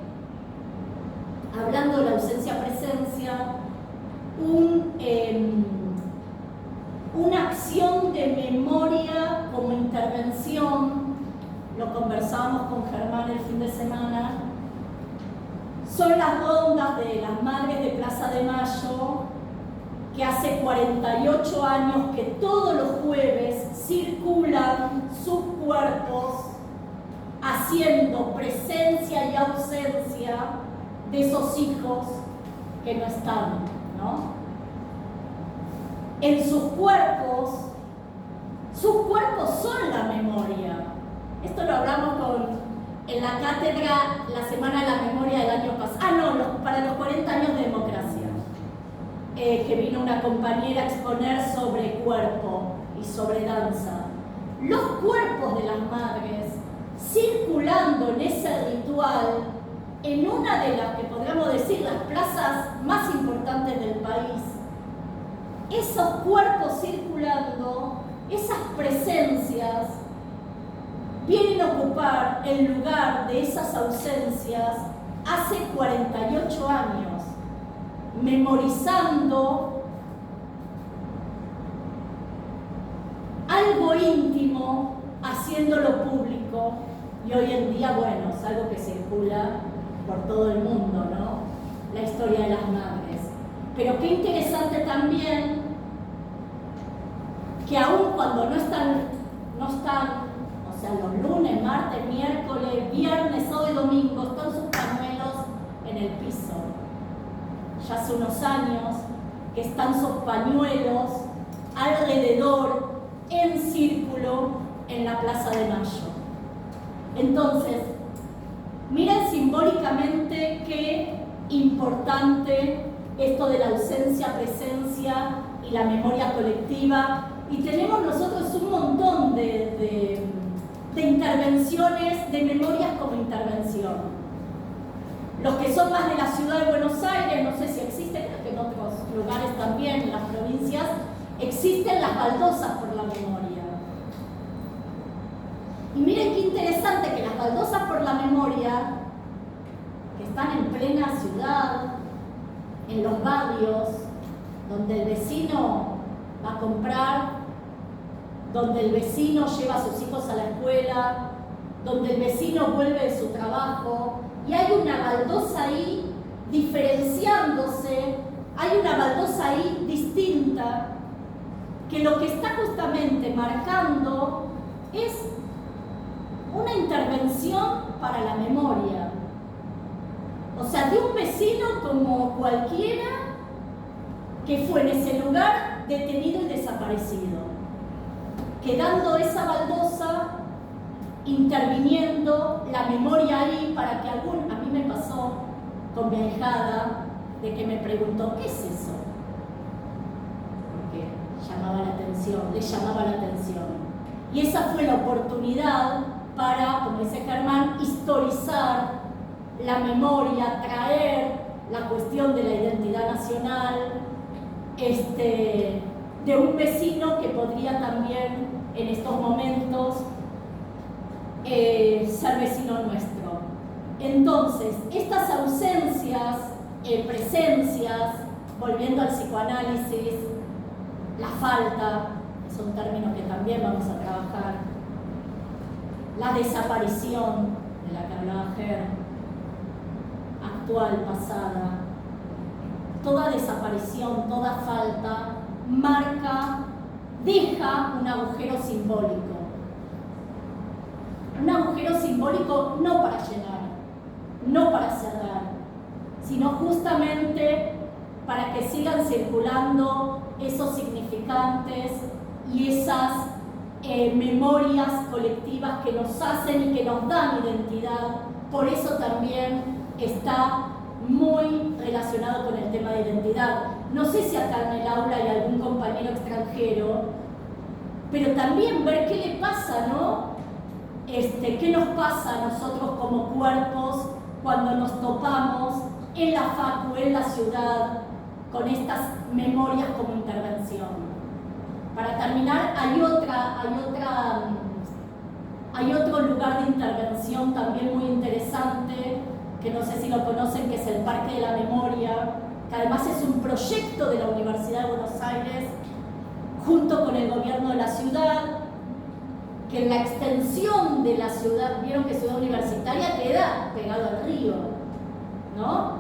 hablando de la ausencia-presencia, una acción de memoria como intervención, lo conversábamos con Germán el fin de semana, son las rondas de las madres de Plaza de Mayo, que hace 48 años que todos los jueves circulan sus cuerpos haciendo presencia y ausencia de esos hijos que no están, ¿no? En sus cuerpos son la memoria. Esto lo hablamos en la cátedra la Semana de la Memoria del año pasado, para los 40 años de democracia, que vino una compañera a exponer sobre cuerpo y sobre danza. Los cuerpos de las madres circulando en ese ritual en una de las que podríamos decir las plazas más importantes del país. Esos cuerpos circulando, esas presencias, vienen a ocupar el lugar de esas ausencias hace 48 años, memorizando algo íntimo, haciéndolo público, y hoy en día, bueno, es algo que circula por todo el mundo, ¿no?, la historia de las madres. Pero qué interesante también que aún cuando no están, o sea, los lunes, martes, miércoles, viernes, sábado y domingo, están sus pañuelos en el piso. Ya hace unos años que están sus pañuelos alrededor, en círculo, en la Plaza de Mayo. Entonces, miren simbólicamente qué importante esto de la ausencia, presencia y la memoria colectiva. Y tenemos nosotros un montón de intervenciones, de memorias como intervención. Los que son más de la ciudad de Buenos Aires, no sé si existen, creo que en otros lugares también, en las provincias, existen las baldosas por la memoria. Y miren qué interesante que las baldosas por la memoria, que están en plena ciudad, en los barrios, donde el vecino va a comprar, donde el vecino lleva a sus hijos a la escuela, donde el vecino vuelve de su trabajo, y hay una baldosa ahí diferenciándose, hay una baldosa ahí distinta, que lo que está justamente marcando es una intervención para la memoria. O sea, de un vecino como cualquiera que fue en ese lugar detenido y desaparecido, quedando esa baldosa, interviniendo la memoria ahí para que a mí me pasó con mi ahijada, de que me preguntó, ¿qué es eso? Porque llamaba la atención, les llamaba la atención. Y esa fue la oportunidad para, como dice Germán, historizar la memoria, traer la cuestión de la identidad nacional de un vecino que podría también en estos momentos ser vecino nuestro. Entonces, estas ausencias, presencias, volviendo al psicoanálisis, la falta, es un término que también vamos a trabajar, la desaparición de la que hablaba Ger, actual, pasada, toda desaparición, toda falta, deja un agujero simbólico. Un agujero simbólico no para llenar, no para cerrar, sino justamente para que sigan circulando esos significantes y esas memorias colectivas que nos hacen y que nos dan identidad. Por eso también está muy relacionado con el tema de identidad. No sé si acá en el aula hay algún compañero extranjero, pero también ver qué le pasa, ¿no? ¿Qué nos pasa a nosotros como cuerpos cuando nos topamos en la facu, en la ciudad, con estas memorias como intervención? Para terminar, hay otro lugar de intervención también muy interesante, que no sé si lo conocen, que es el Parque de la Memoria, que además es un proyecto de la Universidad de Buenos Aires, junto con el gobierno de la ciudad, que en la extensión de la ciudad, vieron que Ciudad Universitaria queda pegado al río, ¿no?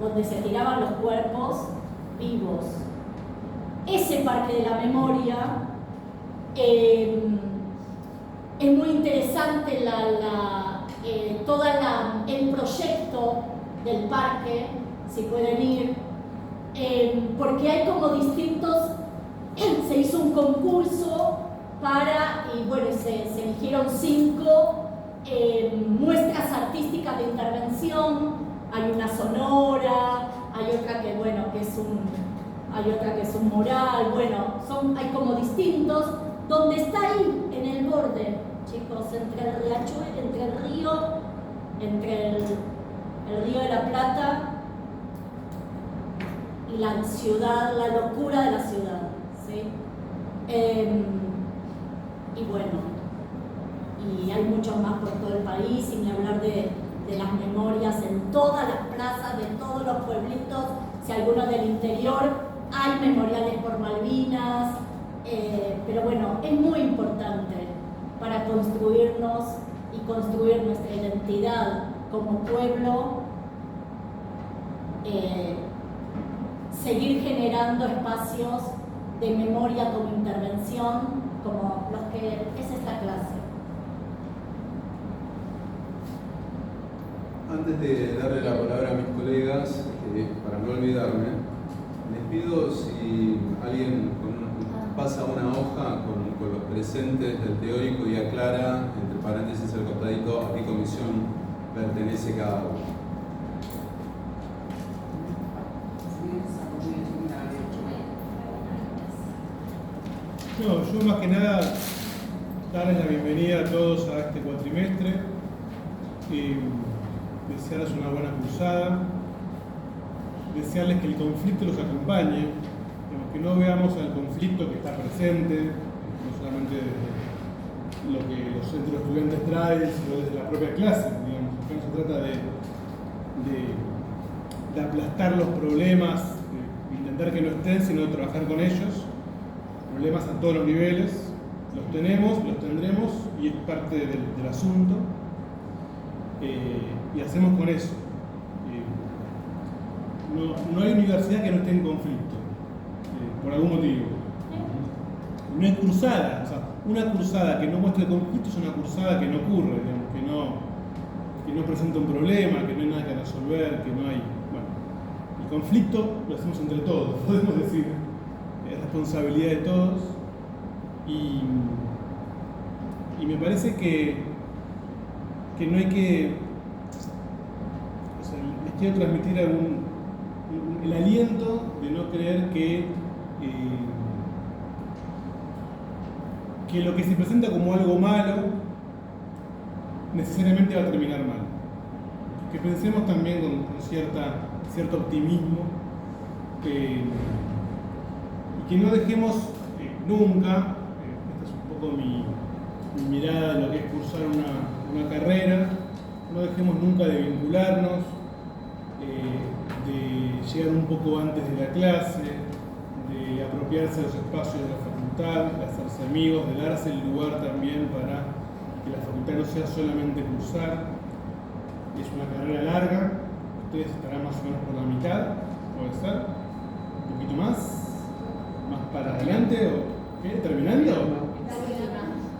Donde se tiraban los cuerpos vivos. Ese Parque de la Memoria es muy interesante el proyecto del parque, si pueden ir, porque hay como distintos, se hizo un concurso y bueno, se eligieron 5 muestras artísticas de intervención. Hay una sonora, hay otra que es un mural, bueno, hay como distintos, donde está ahí, en el borde, chicos, entre el riachuelo, entre el río, entre el río de la Plata y la ciudad, la locura de la ciudad, ¿sí? Y bueno, y hay muchos más por todo el país, sin hablar de las memorias en todas las plazas, de todos los pueblitos. Si alguno del interior, hay memoriales por Malvinas, pero bueno, es muy importante para construirnos y construir nuestra identidad como pueblo, seguir generando espacios de memoria como intervención, como los que es esta clase. Antes de darle la palabra a mis colegas, para no olvidarme, les pido si alguien pasa una hoja con los presentes del teórico y aclara, entre paréntesis al costadito, a qué comisión pertenece cada uno. No, yo más que nada darles la bienvenida a todos a este cuatrimestre y desearles una buena cursada, desearles que el conflicto los acompañe, que no veamos al conflicto que está presente, no solamente desde lo que los centros de estudiantes traen, sino desde la propia clase, digamos. Acá no se trata de aplastar los problemas, de intentar que no estén, sino de trabajar con ellos. Problemas a todos los niveles, los tenemos, los tendremos y es parte del asunto, y hacemos con eso. No hay universidad que no esté en conflicto, por algún motivo. No hay cursada, o sea, una cursada que no muestre conflicto es una cursada que no ocurre, digamos, que no presenta un problema, que no hay nada que resolver, que no hay... Bueno, el conflicto lo hacemos entre todos, podemos decir. Es responsabilidad de todos y me parece que no hay que, o sea, les quiero transmitir el aliento de no creer que que lo que se presenta como algo malo necesariamente va a terminar mal. Que pensemos también con cierto optimismo y que no dejemos nunca, esta es un poco mi mirada de lo que es cursar una carrera, no dejemos nunca de vincularnos, de llegar un poco antes de la clase, de apropiarse de los espacios de la facultad, de hacerse amigos, de darse el lugar también para que la facultad no sea solamente cursar. Es una carrera larga, ustedes estarán más o menos por la mitad, puede ser, un poquito más para adelante, o ¿qué? ¿Terminando?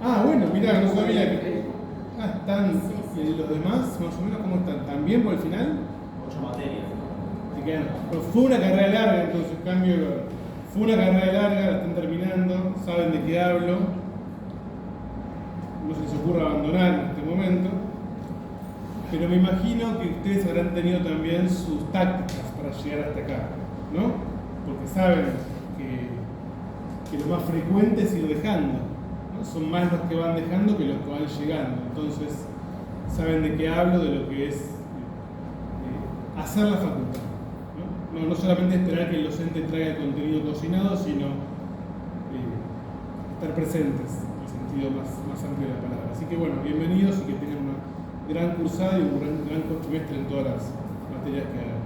Ah, bueno, mirá, no sabía que... están, ¿y los demás más o menos cómo están? ¿También por el final? 8 materias. Pero fue una carrera larga, entonces, cambio, fue una carrera larga, la están terminando, saben de qué hablo, no se les ocurra abandonar en este momento, pero me imagino que ustedes habrán tenido también sus tácticas para llegar hasta acá, ¿no? Porque saben que lo más frecuente es ir dejando, ¿no? Son más los que van dejando que los que van llegando, entonces saben de qué hablo, de lo que es hacer la facultad. No solamente esperar que el docente traiga el contenido cocinado, sino estar presentes en el sentido más amplio de la palabra. Así que bueno, bienvenidos y que tengan una gran cursada y un gran cuatrimestre en todas las materias que hagan.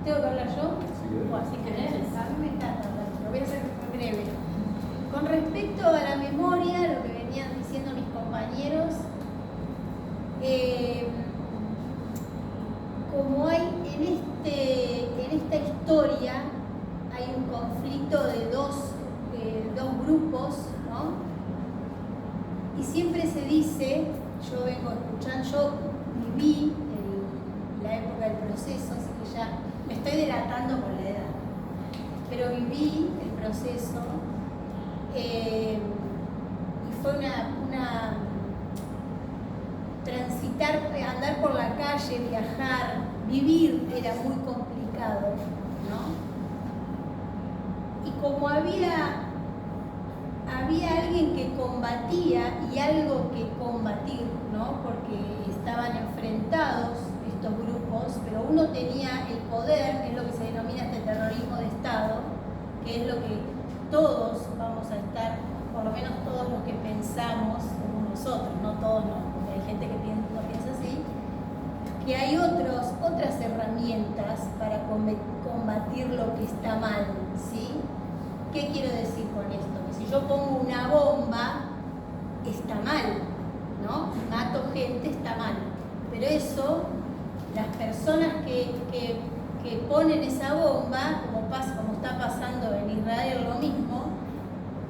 ¿Tengo que hablar yo? O así querés. A mí me encanta hablar, lo voy a hacer breve. Con respecto a la memoria, lo que venían diciendo mis compañeros, como hay en esta historia, hay un conflicto de dos grupos, ¿no? Y siempre se dice, yo vengo escuchando, yo viví la época del proceso, así que ya me estoy delatando con la edad, pero viví el proceso y fue una transitar, andar por la calle, viajar, vivir era muy complicado, ¿no? Y como había alguien que combatía y algo que combatir, ¿no? Porque estaban enfrentados estos grupos, pero uno tenía el poder, que es lo que se denomina este terrorismo de Estado, que es lo que todos vamos a estar, por lo menos todos los que pensamos como nosotros, no todos, no, porque hay gente que no piensa así, que hay otras herramientas para combatir lo que está mal, ¿sí? ¿Qué quiero decir con esto? Que si yo pongo una bomba, está mal, ¿no? Mato gente, está mal. Pero eso, las personas que ponen esa bomba, como está pasando en Israel lo mismo,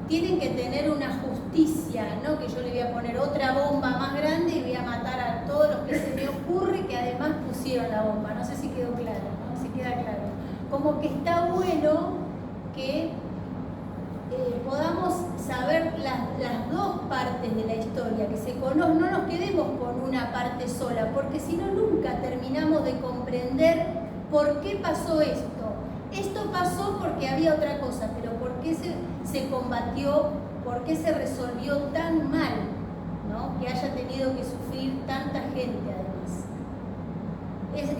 tienen que tener una justicia, ¿no? Que yo le voy a poner otra bomba más grande y voy a matar a todos los que se me ocurre que además pusieron la bomba. No sé si quedó claro, ¿no? Si queda claro. Como que está bueno que podamos saber las dos partes de la historia, que no nos quedemos con una parte sola, porque si no nunca terminamos de comprender por qué pasó esto. Esto pasó porque había otra cosa, pero ¿por qué se combatió? ¿Por qué se resolvió tan mal? ¿No? Que haya tenido que sufrir tanta gente además.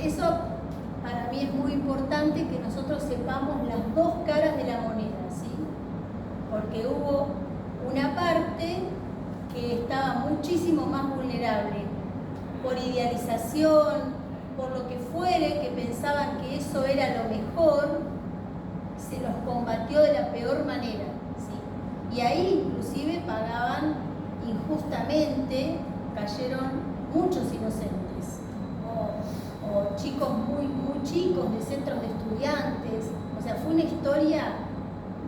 Eso para mí es muy importante, que nosotros sepamos las dos caras de la moneda, ¿sí? Porque hubo una parte que estaba muchísimo más vulnerable por idealización, por lo que fuere, que pensaban que eso era lo mejor, se los combatió de la peor manera, ¿sí? Y ahí inclusive pagaban injustamente, cayeron muchos inocentes, o chicos muy chicos de centros de estudiantes. O sea, fue una historia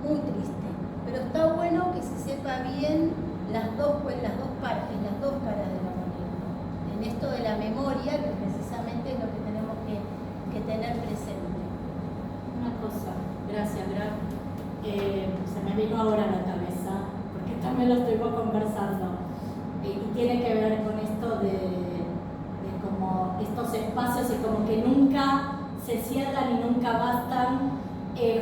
muy triste, pero está bueno que se sepa bien las dos partes, las dos caras de la moneda, en esto de la memoria, que precisamente es lo que tenemos que tener presente. Una cosa, gracias, Gra. Se me vino ahora a la cabeza, porque también lo estuvimos conversando, y tiene que ver con esto de como estos espacios y como que nunca se cierran y nunca bastan.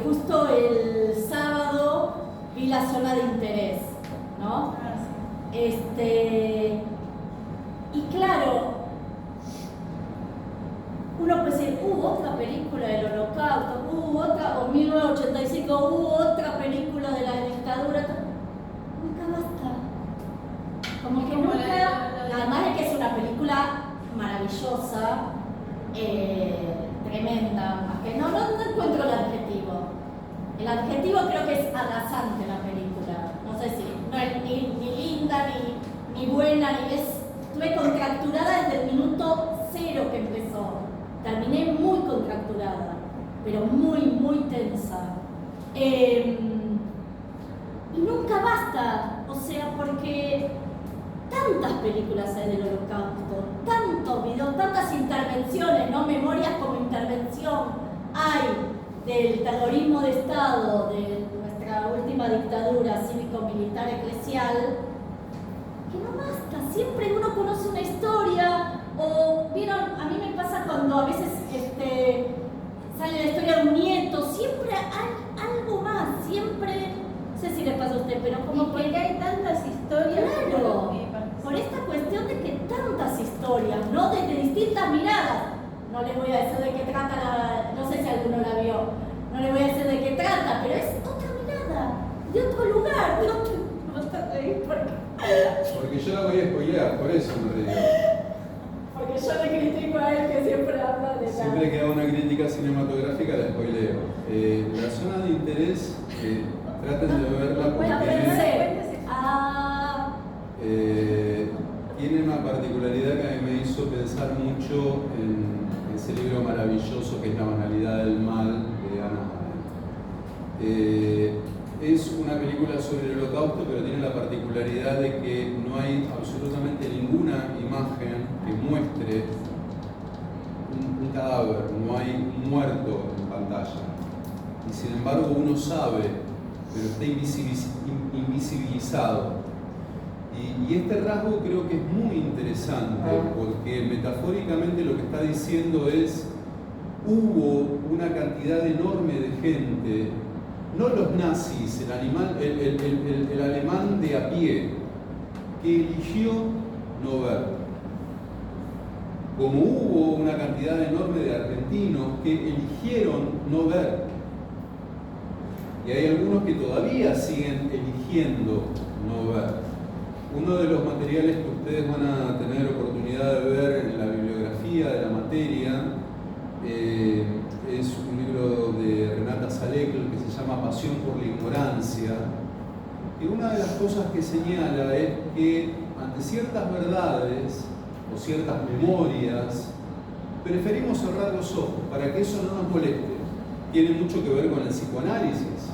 Justo el sábado vi La Zona de Interés, ¿no? Y claro, uno puede decir, otra película del Holocausto, otra, o 1985, otra película de la dictadura. Nunca basta. Como que nunca, además de que es una película maravillosa, tremenda, más que no encuentro el adjetivo. El adjetivo creo que es arrasante la película. No sé si, no es ni linda, ni buena, estuve contracturada desde el minuto 0 que empezó. Terminé muy contracturada, pero muy tensa. Y nunca basta, o sea, porque tantas películas hay del Holocausto, tantos videos, tantas intervenciones, ¿no? Memorias como intervención hay del terrorismo de Estado, de nuestra última dictadura cívico-militar eclesial, que no basta, siempre uno conoce una historia, o vieron, a mí me pasa cuando a veces sale la historia de un nieto, siempre hay algo más, siempre, no sé si le pasa a usted, pero como porque hay tantas historias. Claro, por esta cuestión de que tantas historias, ¿no? Desde distintas miradas. No les voy a decir de qué trata no sé si alguno la vio, no les voy a decir de qué trata, pero es otra mirada, de otro lugar, de otro. No te reís porque yo la voy a spoilear, por eso me río. Porque yo le critico a él que siempre habla de Siempre que hago una crítica cinematográfica la spoileo. La Zona de Interés, traten de verla Voy a porque pensar. tiene una particularidad que a mí me hizo pensar mucho en ese libro maravilloso que es La banalidad del mal de Hannah Arendt. Es una película sobre el Holocausto, pero tiene la particularidad de que no hay absolutamente ninguna imagen que muestre un cadáver, no hay un muerto en pantalla. Y sin embargo uno sabe, pero está invisibilizado. Y este rasgo creo que es muy interesante, porque metafóricamente lo que está diciendo es, hubo una cantidad enorme de gente, no los nazis, el alemán de a pie, que eligió no ver. Como hubo una cantidad enorme de argentinos que eligieron no ver. Y hay algunos que todavía siguen eligiendo no ver. Uno de los materiales que ustedes van a tener oportunidad de ver en la bibliografía de la materia es un libro de Renata Salekl que se llama Pasión por la Ignorancia. Y una de las cosas que señala es que ante ciertas verdades o ciertas memorias preferimos cerrar los ojos para que eso no nos moleste. Tiene mucho que ver con el psicoanálisis.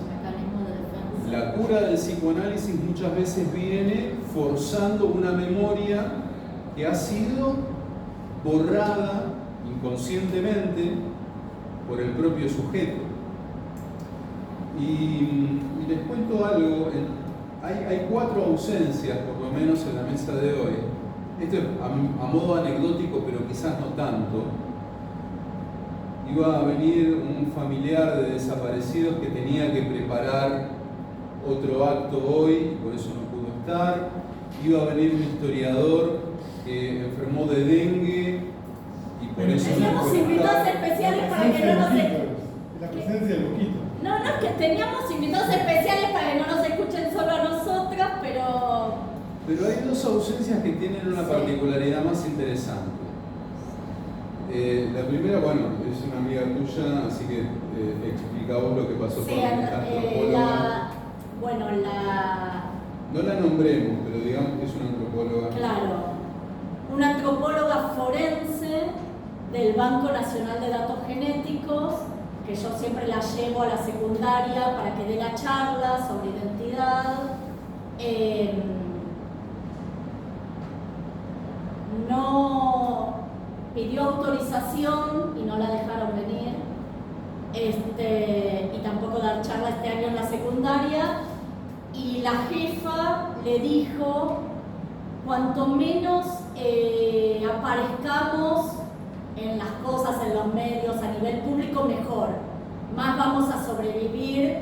La cura del psicoanálisis muchas veces viene forzando una memoria que ha sido borrada inconscientemente por el propio sujeto. Y les cuento algo, hay 4 ausencias por lo menos en la mesa de hoy. Esto es a modo anecdótico, pero quizás no tanto. Iba a venir un familiar de desaparecidos que tenía que preparar otro acto hoy y por eso no pudo estar. Iba a venir un historiador que enfermó de dengue y por eso teníamos invitados especiales para que no nos la presencia del mosquito. No, que teníamos invitados especiales para que no nos escuchen solo a nosotras, pero hay 2 ausencias que tienen una particularidad más interesante. La primera, bueno, es una amiga tuya, así que explica vos lo que pasó con esta antropóloga. No la nombremos, pero digamos que es una antropóloga. Claro, una antropóloga forense del Banco Nacional de Datos Genéticos, que yo siempre la llevo a la secundaria para que dé la charla sobre identidad. No pidió autorización y no la dejaron venir. Y tampoco dar charla este año en la secundaria. Y la jefa le dijo, cuanto menos aparezcamos en las cosas, en los medios, a nivel público, mejor. Más vamos a sobrevivir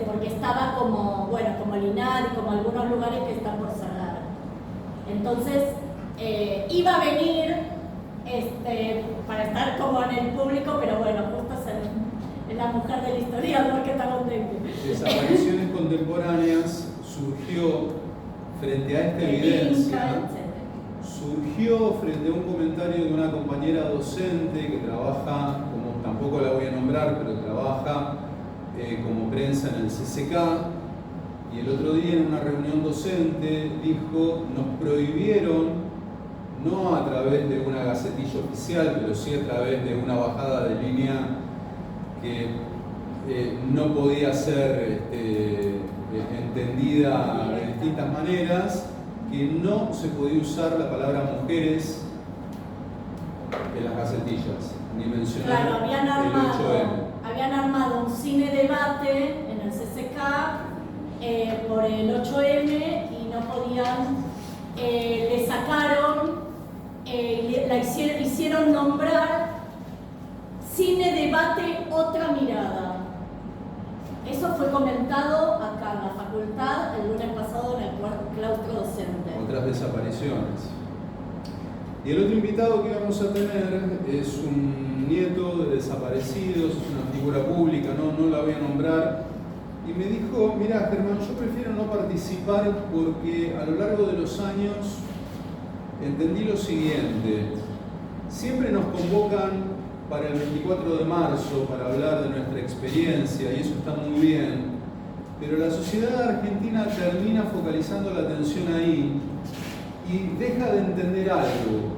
porque estaba como, bueno, como el INAD y como algunos lugares que están por cerrar. Entonces, iba a venir para estar como en el público, pero bueno, justo es la mujer del historiador que está contento. Desapariciones contemporáneas surgió frente a esta evidencia, surgió frente a un comentario de una compañera docente que trabaja, como tampoco la voy a nombrar, pero trabaja como prensa en el CCK, y el otro día en una reunión docente dijo: nos prohibieron, no a través de una gacetilla oficial, pero sí a través de una bajada de línea que no podía ser entendida de distintas maneras, que no se podía usar la palabra mujeres en las gacetillas, ni mencionar claro, habían armado un cine debate en el CCK por el 8M y no podían, le sacaron, hicieron nombrar cine debate otra mirada. Eso fue comentado acá en la facultad el lunes pasado en el claustro docente. Otras desapariciones. Y el otro invitado que vamos a tener es un nieto de desaparecidos, es una figura pública, no la voy a nombrar, y me dijo: mira, Germán, yo prefiero no participar porque a lo largo de los años entendí lo siguiente: siempre nos convocan para el 24 de marzo para hablar de nuestra experiencia, y eso está muy bien, pero la sociedad argentina termina focalizando la atención ahí y deja de entender algo,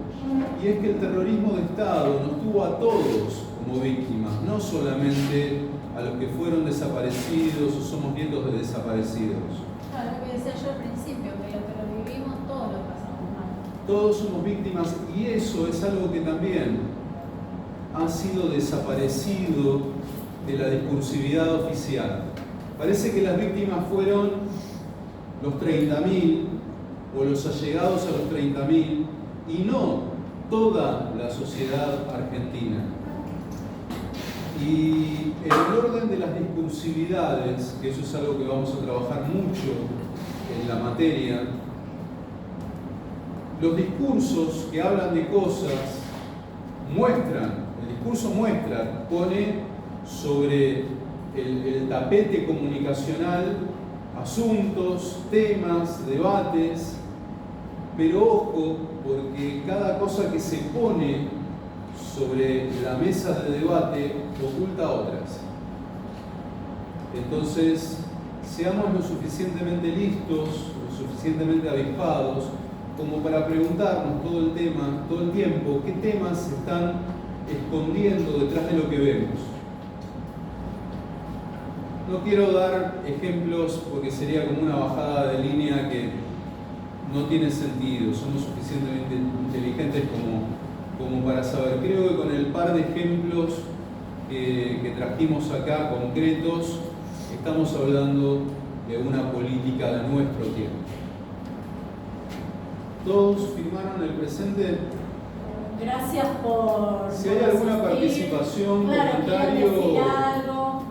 y es que el terrorismo de Estado nos tuvo a todos como víctimas, no solamente a los que fueron desaparecidos o somos nietos de desaparecidos. Claro, lo que decía yo al principio, que lo vivimos todos lo pasamos mal. Todos somos víctimas, y eso es algo que también ha sido desaparecido de la discursividad oficial. Parece que las víctimas fueron los 30.000 o los allegados a los 30.000 y no toda la sociedad argentina. Y en el orden de las discursividades, que eso es algo que vamos a trabajar mucho en la materia, los discursos que hablan de cosas muestran, el discurso muestra, pone sobre el tapete comunicacional asuntos, temas, debates, pero ojo, porque cada cosa que se pone sobre la mesa de debate oculta otras. Entonces, seamos lo suficientemente listos, lo suficientemente avispados, como para preguntarnos todo el tiempo, qué temas se están escondiendo detrás de lo que vemos. No quiero dar ejemplos porque sería como una bajada de línea que no tiene sentido, somos suficientemente inteligentes como para saber. Creo que con el par de ejemplos que trajimos acá, concretos, estamos hablando de una política de nuestro tiempo. ¿Todos firmaron el presente? Gracias por... Si hay alguna participación, claro, comentario... ¿quieren decir algo?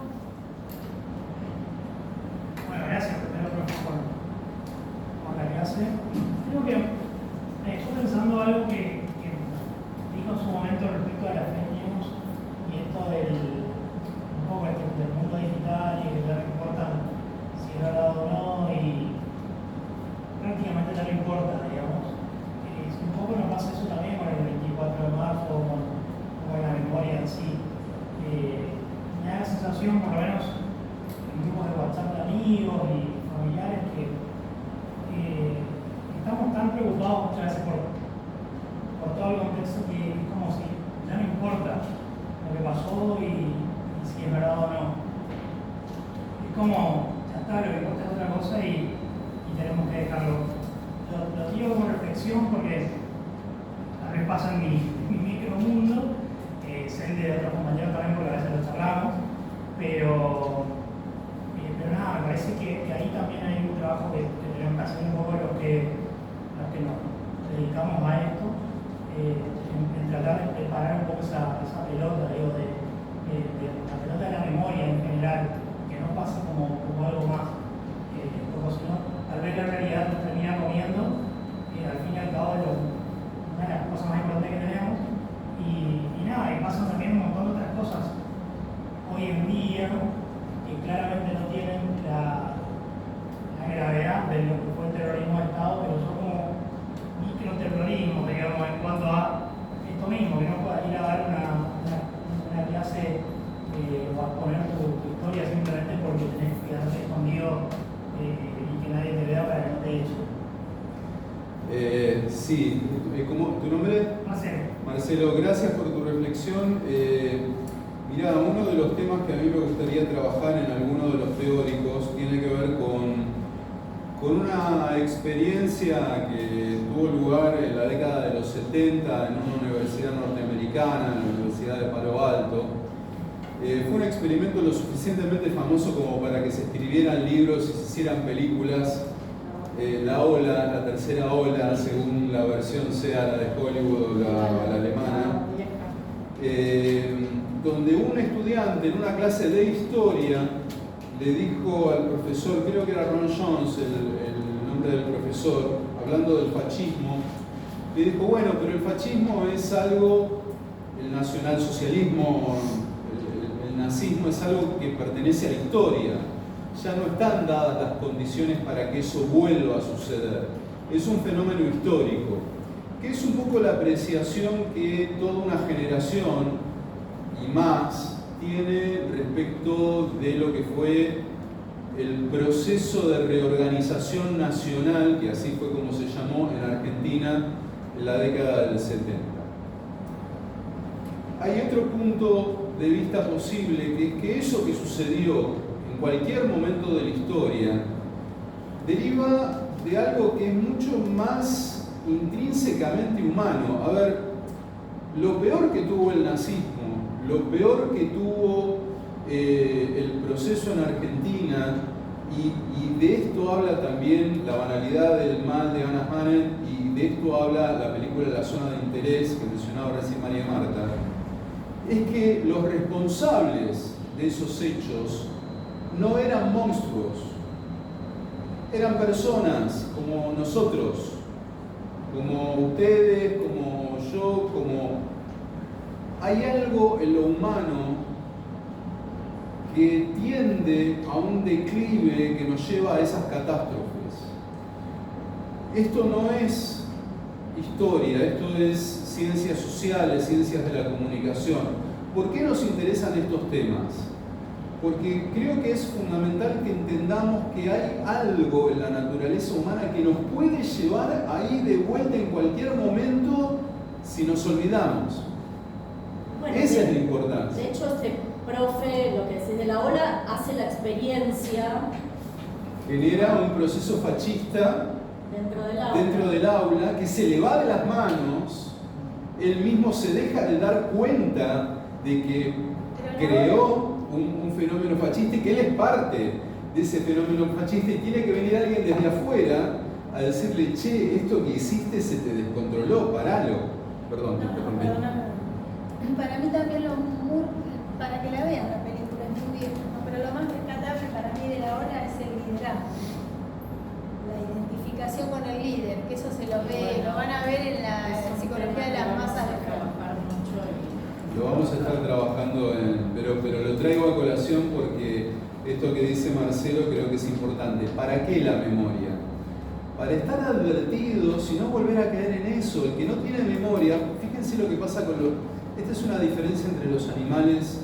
Bueno, gracias primero por la clase. Creo que estoy pensando algo que dijo en su momento respecto a las fake news y esto un poco del mundo digital y que no le importa si es verdad o no, y prácticamente no le importa, digamos. Un poco nos pasa eso también con el 24 de marzo o con la memoria en sí. Me da la sensación, por lo menos en grupos de WhatsApp de amigos y familiares, que estamos tan preocupados muchas veces por todo el contexto que es como si ya no importa lo que pasó y si es verdad o no. Es como, ya está, lo que importa es otra cosa y tenemos que dejarlo. Lo digo como reflexión porque a veces pasa en mi micromundo, sé el de otros compañeros también porque a veces lo charlamos, pero nada, me parece que ahí también hay un trabajo que tenemos que hacer un poco los que nos dedicamos a esto, en tratar de preparar un poco esa pelota, digo, de la pelota de la memoria en general, que no pasa como algo más, porque si no, tal vez la realidad nos termina comiendo, al fin y al cabo es una de las cosas más importantes que tenemos, y nada, y pasan también un montón de otras cosas hoy en día que claramente no tienen la gravedad de lo que fue el terrorismo de Estado, pero son como microterrorismos, digamos, en cuanto a esto mismo, que no puedas ir a dar una clase o a poner tu historia simplemente porque tenés que quedarte escondido y que nadie te vea para que no te eche. Sí, ¿cómo, tu nombre? Marcelo. Marcelo, gracias por tu reflexión. Mirá, uno de los temas que a mí me gustaría trabajar en alguno de los teóricos tiene que ver con una experiencia que tuvo lugar en la década de los 70 en una universidad norteamericana, en la Universidad de Palo Alto. Fue un experimento lo suficientemente famoso como para que se escribieran libros y se hicieran películas. La ola, la tercera ola, según la versión sea la de Hollywood o la alemana, donde un estudiante en una clase de historia le dijo al profesor, creo que era Ron Jones el nombre del profesor, hablando del fascismo, le dijo, bueno, pero el fascismo es algo, el nacionalsocialismo, el nazismo es algo que pertenece a la historia. Ya no están dadas las condiciones para que eso vuelva a suceder. Es un fenómeno histórico, que es un poco la apreciación que toda una generación y más tiene respecto de lo que fue el proceso de reorganización nacional, que así fue como se llamó en Argentina en la década del 70. Hay otro punto de vista posible, que es que eso que sucedió en cualquier momento de la historia deriva de algo que es mucho más intrínsecamente humano. A ver, lo peor que tuvo el nazismo, lo peor que tuvo el proceso en Argentina, y de esto habla también La banalidad del mal de Hannah Arendt, y de esto habla la película La zona de interés que mencionaba recién María Marta, es que los responsables de esos hechos no eran monstruos, eran personas como nosotros, como ustedes, como yo, como... Hay algo en lo humano que tiende a un declive que nos lleva a esas catástrofes. Esto no es historia, esto es ciencias sociales, ciencias de la comunicación. ¿Por qué nos interesan estos temas? Porque creo que es fundamental que entendamos que hay algo en la naturaleza humana que nos puede llevar ahí de vuelta en cualquier momento si nos olvidamos. Bueno, esa es la importancia. De hecho, este profe, lo que decís de la ola, hace la experiencia. Genera un proceso fascista Dentro del aula, que se le va de las manos, él mismo se deja de dar cuenta de que creó un fenómeno fascista y que él es parte de ese fenómeno fascista y tiene que venir alguien desde afuera a decirle, che, esto que hiciste se te descontroló, paralo. Perdón, te interrumpí. Para mí también para que la vean la película es muy vieja, ¿no? Pero lo más rescatable para mí de la ola es el liderazgo. La identificación con el líder, que eso se lo ve, lo van a ver en la psicología de las masas. Lo vamos a estar trabajando, pero lo traigo a colación porque esto que dice Marcelo creo que es importante. ¿Para qué la memoria? Para estar advertidos y no volver a caer en eso. El que no tiene memoria, fíjense lo que pasa con los... Esta es una diferencia entre los animales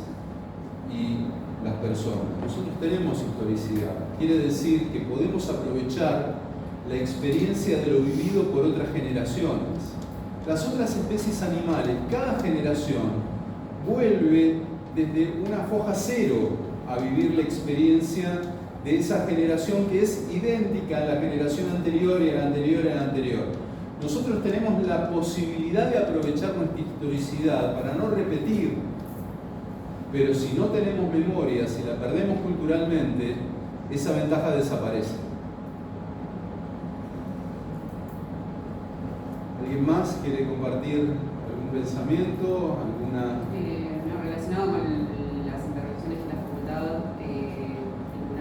y las personas. Nosotros tenemos historicidad. Quiere decir que podemos aprovechar la experiencia de lo vivido por otras generaciones. Las otras especies animales, cada generación vuelve desde una foja cero a vivir la experiencia de esa generación que es idéntica a la generación anterior y a la anterior y a la anterior. Nosotros tenemos la posibilidad de aprovechar nuestra historicidad para no repetir, pero si no tenemos memoria, si la perdemos culturalmente, esa ventaja desaparece. ¿Alguien más quiere compartir algún pensamiento, alguna...? No, relacionado con las intervenciones de la facultad, el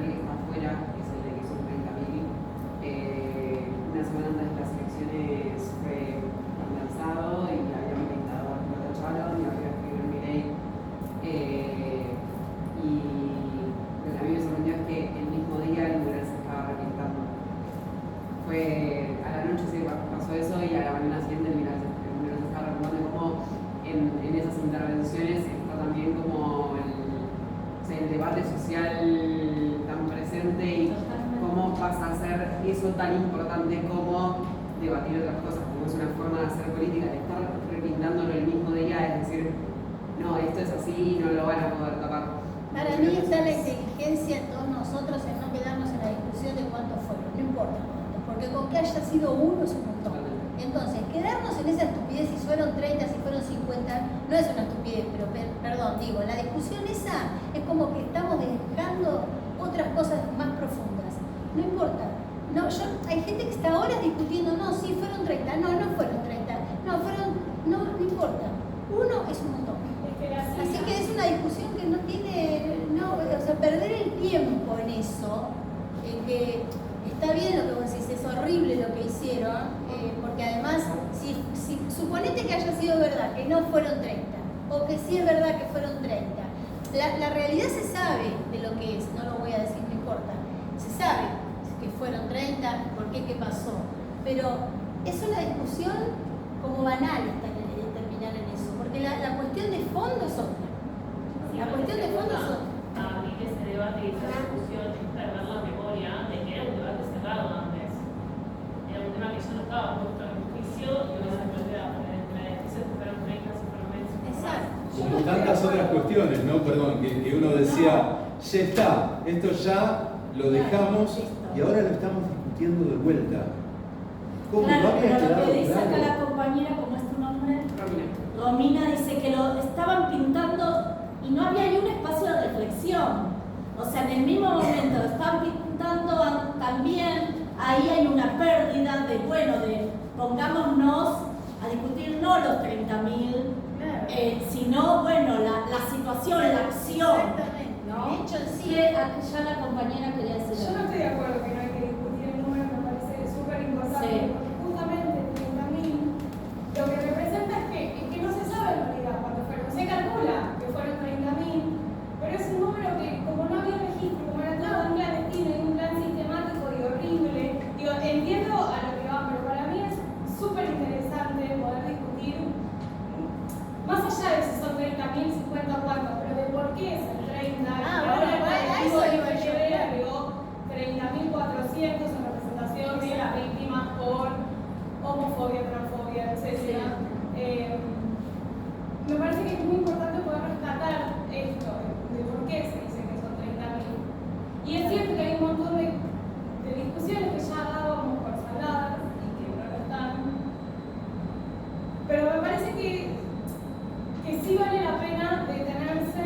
hacer eso tan importante como debatir otras cosas, como es una forma de hacer política, de estar repintándolo el mismo día, es decir, no, esto es así y no lo van a poder tapar. Para mí está la inteligencia en todos nosotros en no quedarnos en la discusión de cuántos fueron, no importa cuántos, porque con que haya sido uno es un montón. Entonces, quedarnos en esa estupidez si fueron 30, si fueron 50, no es una estupidez, pero perdón, digo, la discusión esa es como que estamos dejando otras cosas más profundas. No importa. No, hay gente que está ahora discutiendo, no, sí, fueron 30, no fueron 30, no importa. Uno es un montón. Así que es una discusión que no tiene, o sea, perder el tiempo en eso, que está bien lo que vos decís, es horrible lo que hicieron, porque además, si suponete que haya sido verdad, que no fueron 30, o que sí es verdad que fueron 30, la realidad se sabe de lo que es, no lo voy a decir, no importa, se sabe que fueron 30, por qué pasó, pero es una discusión como banal terminar en eso, porque la cuestión de fondo es otra. La cuestión de fondo es otra. Abrir ese debate y esa discusión es perder la memoria de que era un debate cerrado antes. Era un tema que yo no estaba puesto en juicio y hoy se vuelve a poner en la decisión si fueron 30, si fueron 20, si fueron más. Exacto. Como tantas otras cuestiones, ¿no? Perdón, que uno decía, ya está, esto ya lo dejamos y ahora lo estamos discutiendo de vuelta. ¿Cómo? Claro, ¿No había pero lo quedado que dice acá claro? la compañera, ¿cómo es tu nombre? Romina. Romina dice que lo estaban pintando y no había ni un espacio de reflexión. O sea, en el mismo momento lo estaban pintando también, ahí hay una pérdida de, bueno, de pongámonos a discutir no los 30.000, sino, bueno, la situación, la acción. Exactamente. ¿No? El hecho en sí. Que ya la compañera quería decir Yo no algo. estoy de acuerdo que no hay que discutir el número, me parece súper importante, Sí. porque justamente 30.000 lo que representa es que no se sabe en realidad cuántos fueron. Se calcula que fueron 30.000, pero es un número que, como no había registro, como era todo un clandestino y un plan sistemático y horrible, digo, entiendo a lo que va, pero para mí es súper interesante poder discutir, más allá de si son 30.000, 50 cuántos, pero de por qué es el 30. Bueno, a eso iba yo. Agregó 30.400 en representación de las víctimas por homofobia, transfobia, etc. Me parece que es muy importante poder rescatar esto, de por qué se dice que son 30.000. Y es cierto que hay un montón de discusiones que ya dábamos por saldadas y que no lo están. Pero me parece que sí vale la pena detenerse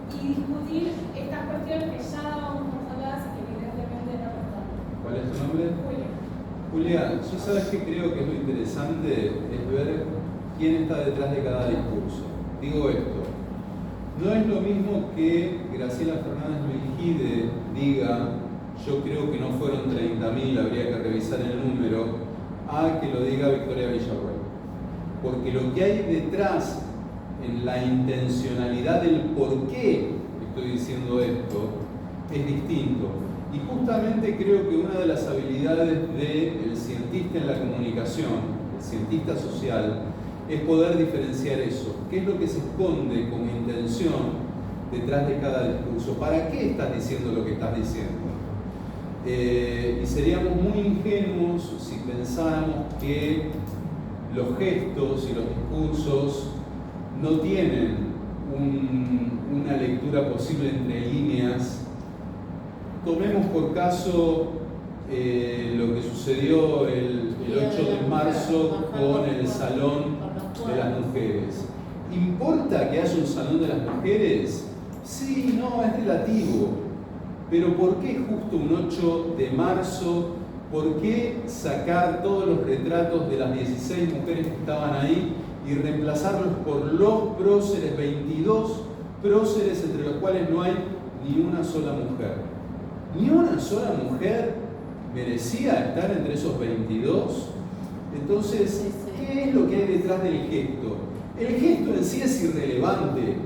y discutir estas cuestiones que ya dábamos por saldadas y que evidentemente no lo están. ¿Cuál es tu nombre? Julia. Julia, yo sabes que creo que es lo interesante es ver quién está detrás de cada discurso. Digo esto, no es lo mismo que Graciela Fernández Melgide diga yo creo que no fueron 30.000, habría que revisar el número, a que lo diga Victoria Villarroel. Porque lo que hay detrás en la intencionalidad del por qué estoy diciendo esto es distinto. Y justamente creo que una de las habilidades del cientista en la comunicación, el cientista social, es poder diferenciar eso. ¿Qué es lo que se esconde como intención detrás de cada discurso? ¿Para qué estás diciendo lo que estás diciendo? Y seríamos muy ingenuos si pensáramos que los gestos y los discursos no tienen una lectura posible entre líneas. Tomemos por caso lo que sucedió el 8 de marzo con el Salón de las Mujeres. ¿Importa que haya un Salón de las Mujeres? Sí, no, es relativo. Pero ¿por qué justo un 8 de marzo? ¿Por qué sacar todos los retratos de las 16 mujeres que estaban ahí y reemplazarlos por los próceres, 22 próceres entre los cuales no hay ni una sola mujer? ¿Ni una sola mujer merecía estar entre esos 22? Entonces, ¿qué es lo que hay detrás del gesto? El gesto en sí es irrelevante,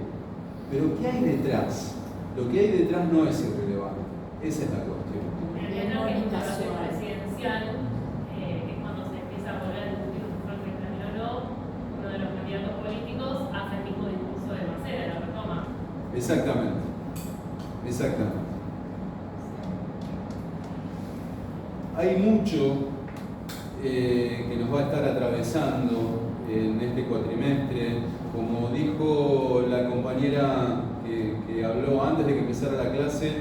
pero ¿qué hay detrás? Lo que hay detrás no es irrelevante. Esa es la cuestión. En la organización presidencial, que es cuando se empieza a volver a discutir si fue 30.000 o no, uno de los candidatos políticos hace el mismo discurso de Marcela, lo retoma. Exactamente. Exactamente. Hay mucho que nos va a estar atravesando en este cuatrimestre. Como dijo la compañera que habló antes de que empezara la clase,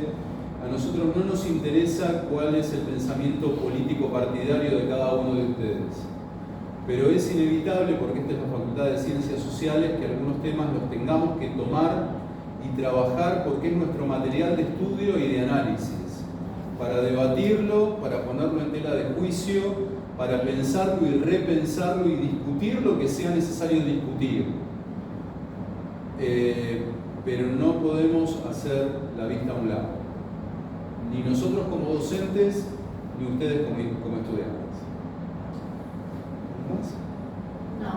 a nosotros no nos interesa cuál es el pensamiento político partidario de cada uno de ustedes. Pero es inevitable, porque esta es la Facultad de Ciencias Sociales, que algunos temas los tengamos que tomar y trabajar porque es nuestro material de estudio y de análisis, para debatirlo, para ponerlo en tela de juicio, para pensarlo y repensarlo y discutir lo que sea necesario discutir. Pero no podemos hacer la vista a un lado, ni nosotros como docentes, ni ustedes como estudiantes. No.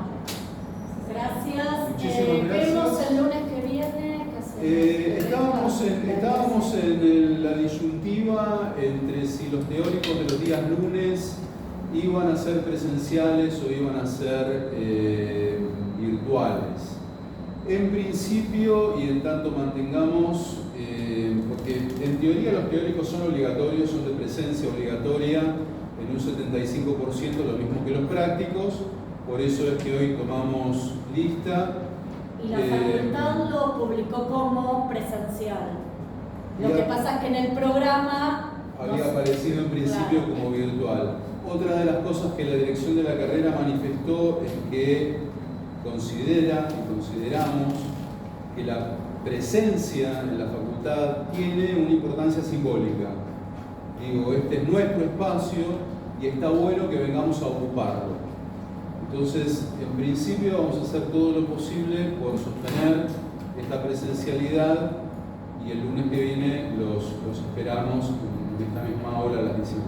Gracias. Muchísimas gracias. Vemos el lunes que viene. ¿Qué hacemos? Estábamos en la disyuntiva entre si los teóricos de los días lunes iban a ser presenciales o iban a ser virtuales. En principio, y en tanto mantengamos, porque en teoría los teóricos son obligatorios, son de presencia obligatoria en un 75%, lo mismo que los prácticos, por eso es que hoy tomamos lista. Y la facultad lo publicó como presencial. Lo que pasa es que en el programa había aparecido en principio como virtual. Otra de las cosas que la dirección de la carrera manifestó es que considera y consideramos que la presencia en la facultad tiene una importancia simbólica. Digo, este es nuestro espacio y está bueno que vengamos a ocuparlo. Entonces, en principio vamos a hacer todo lo posible por sostener esta presencialidad y el lunes que viene los esperamos en esta misma hora a las 19.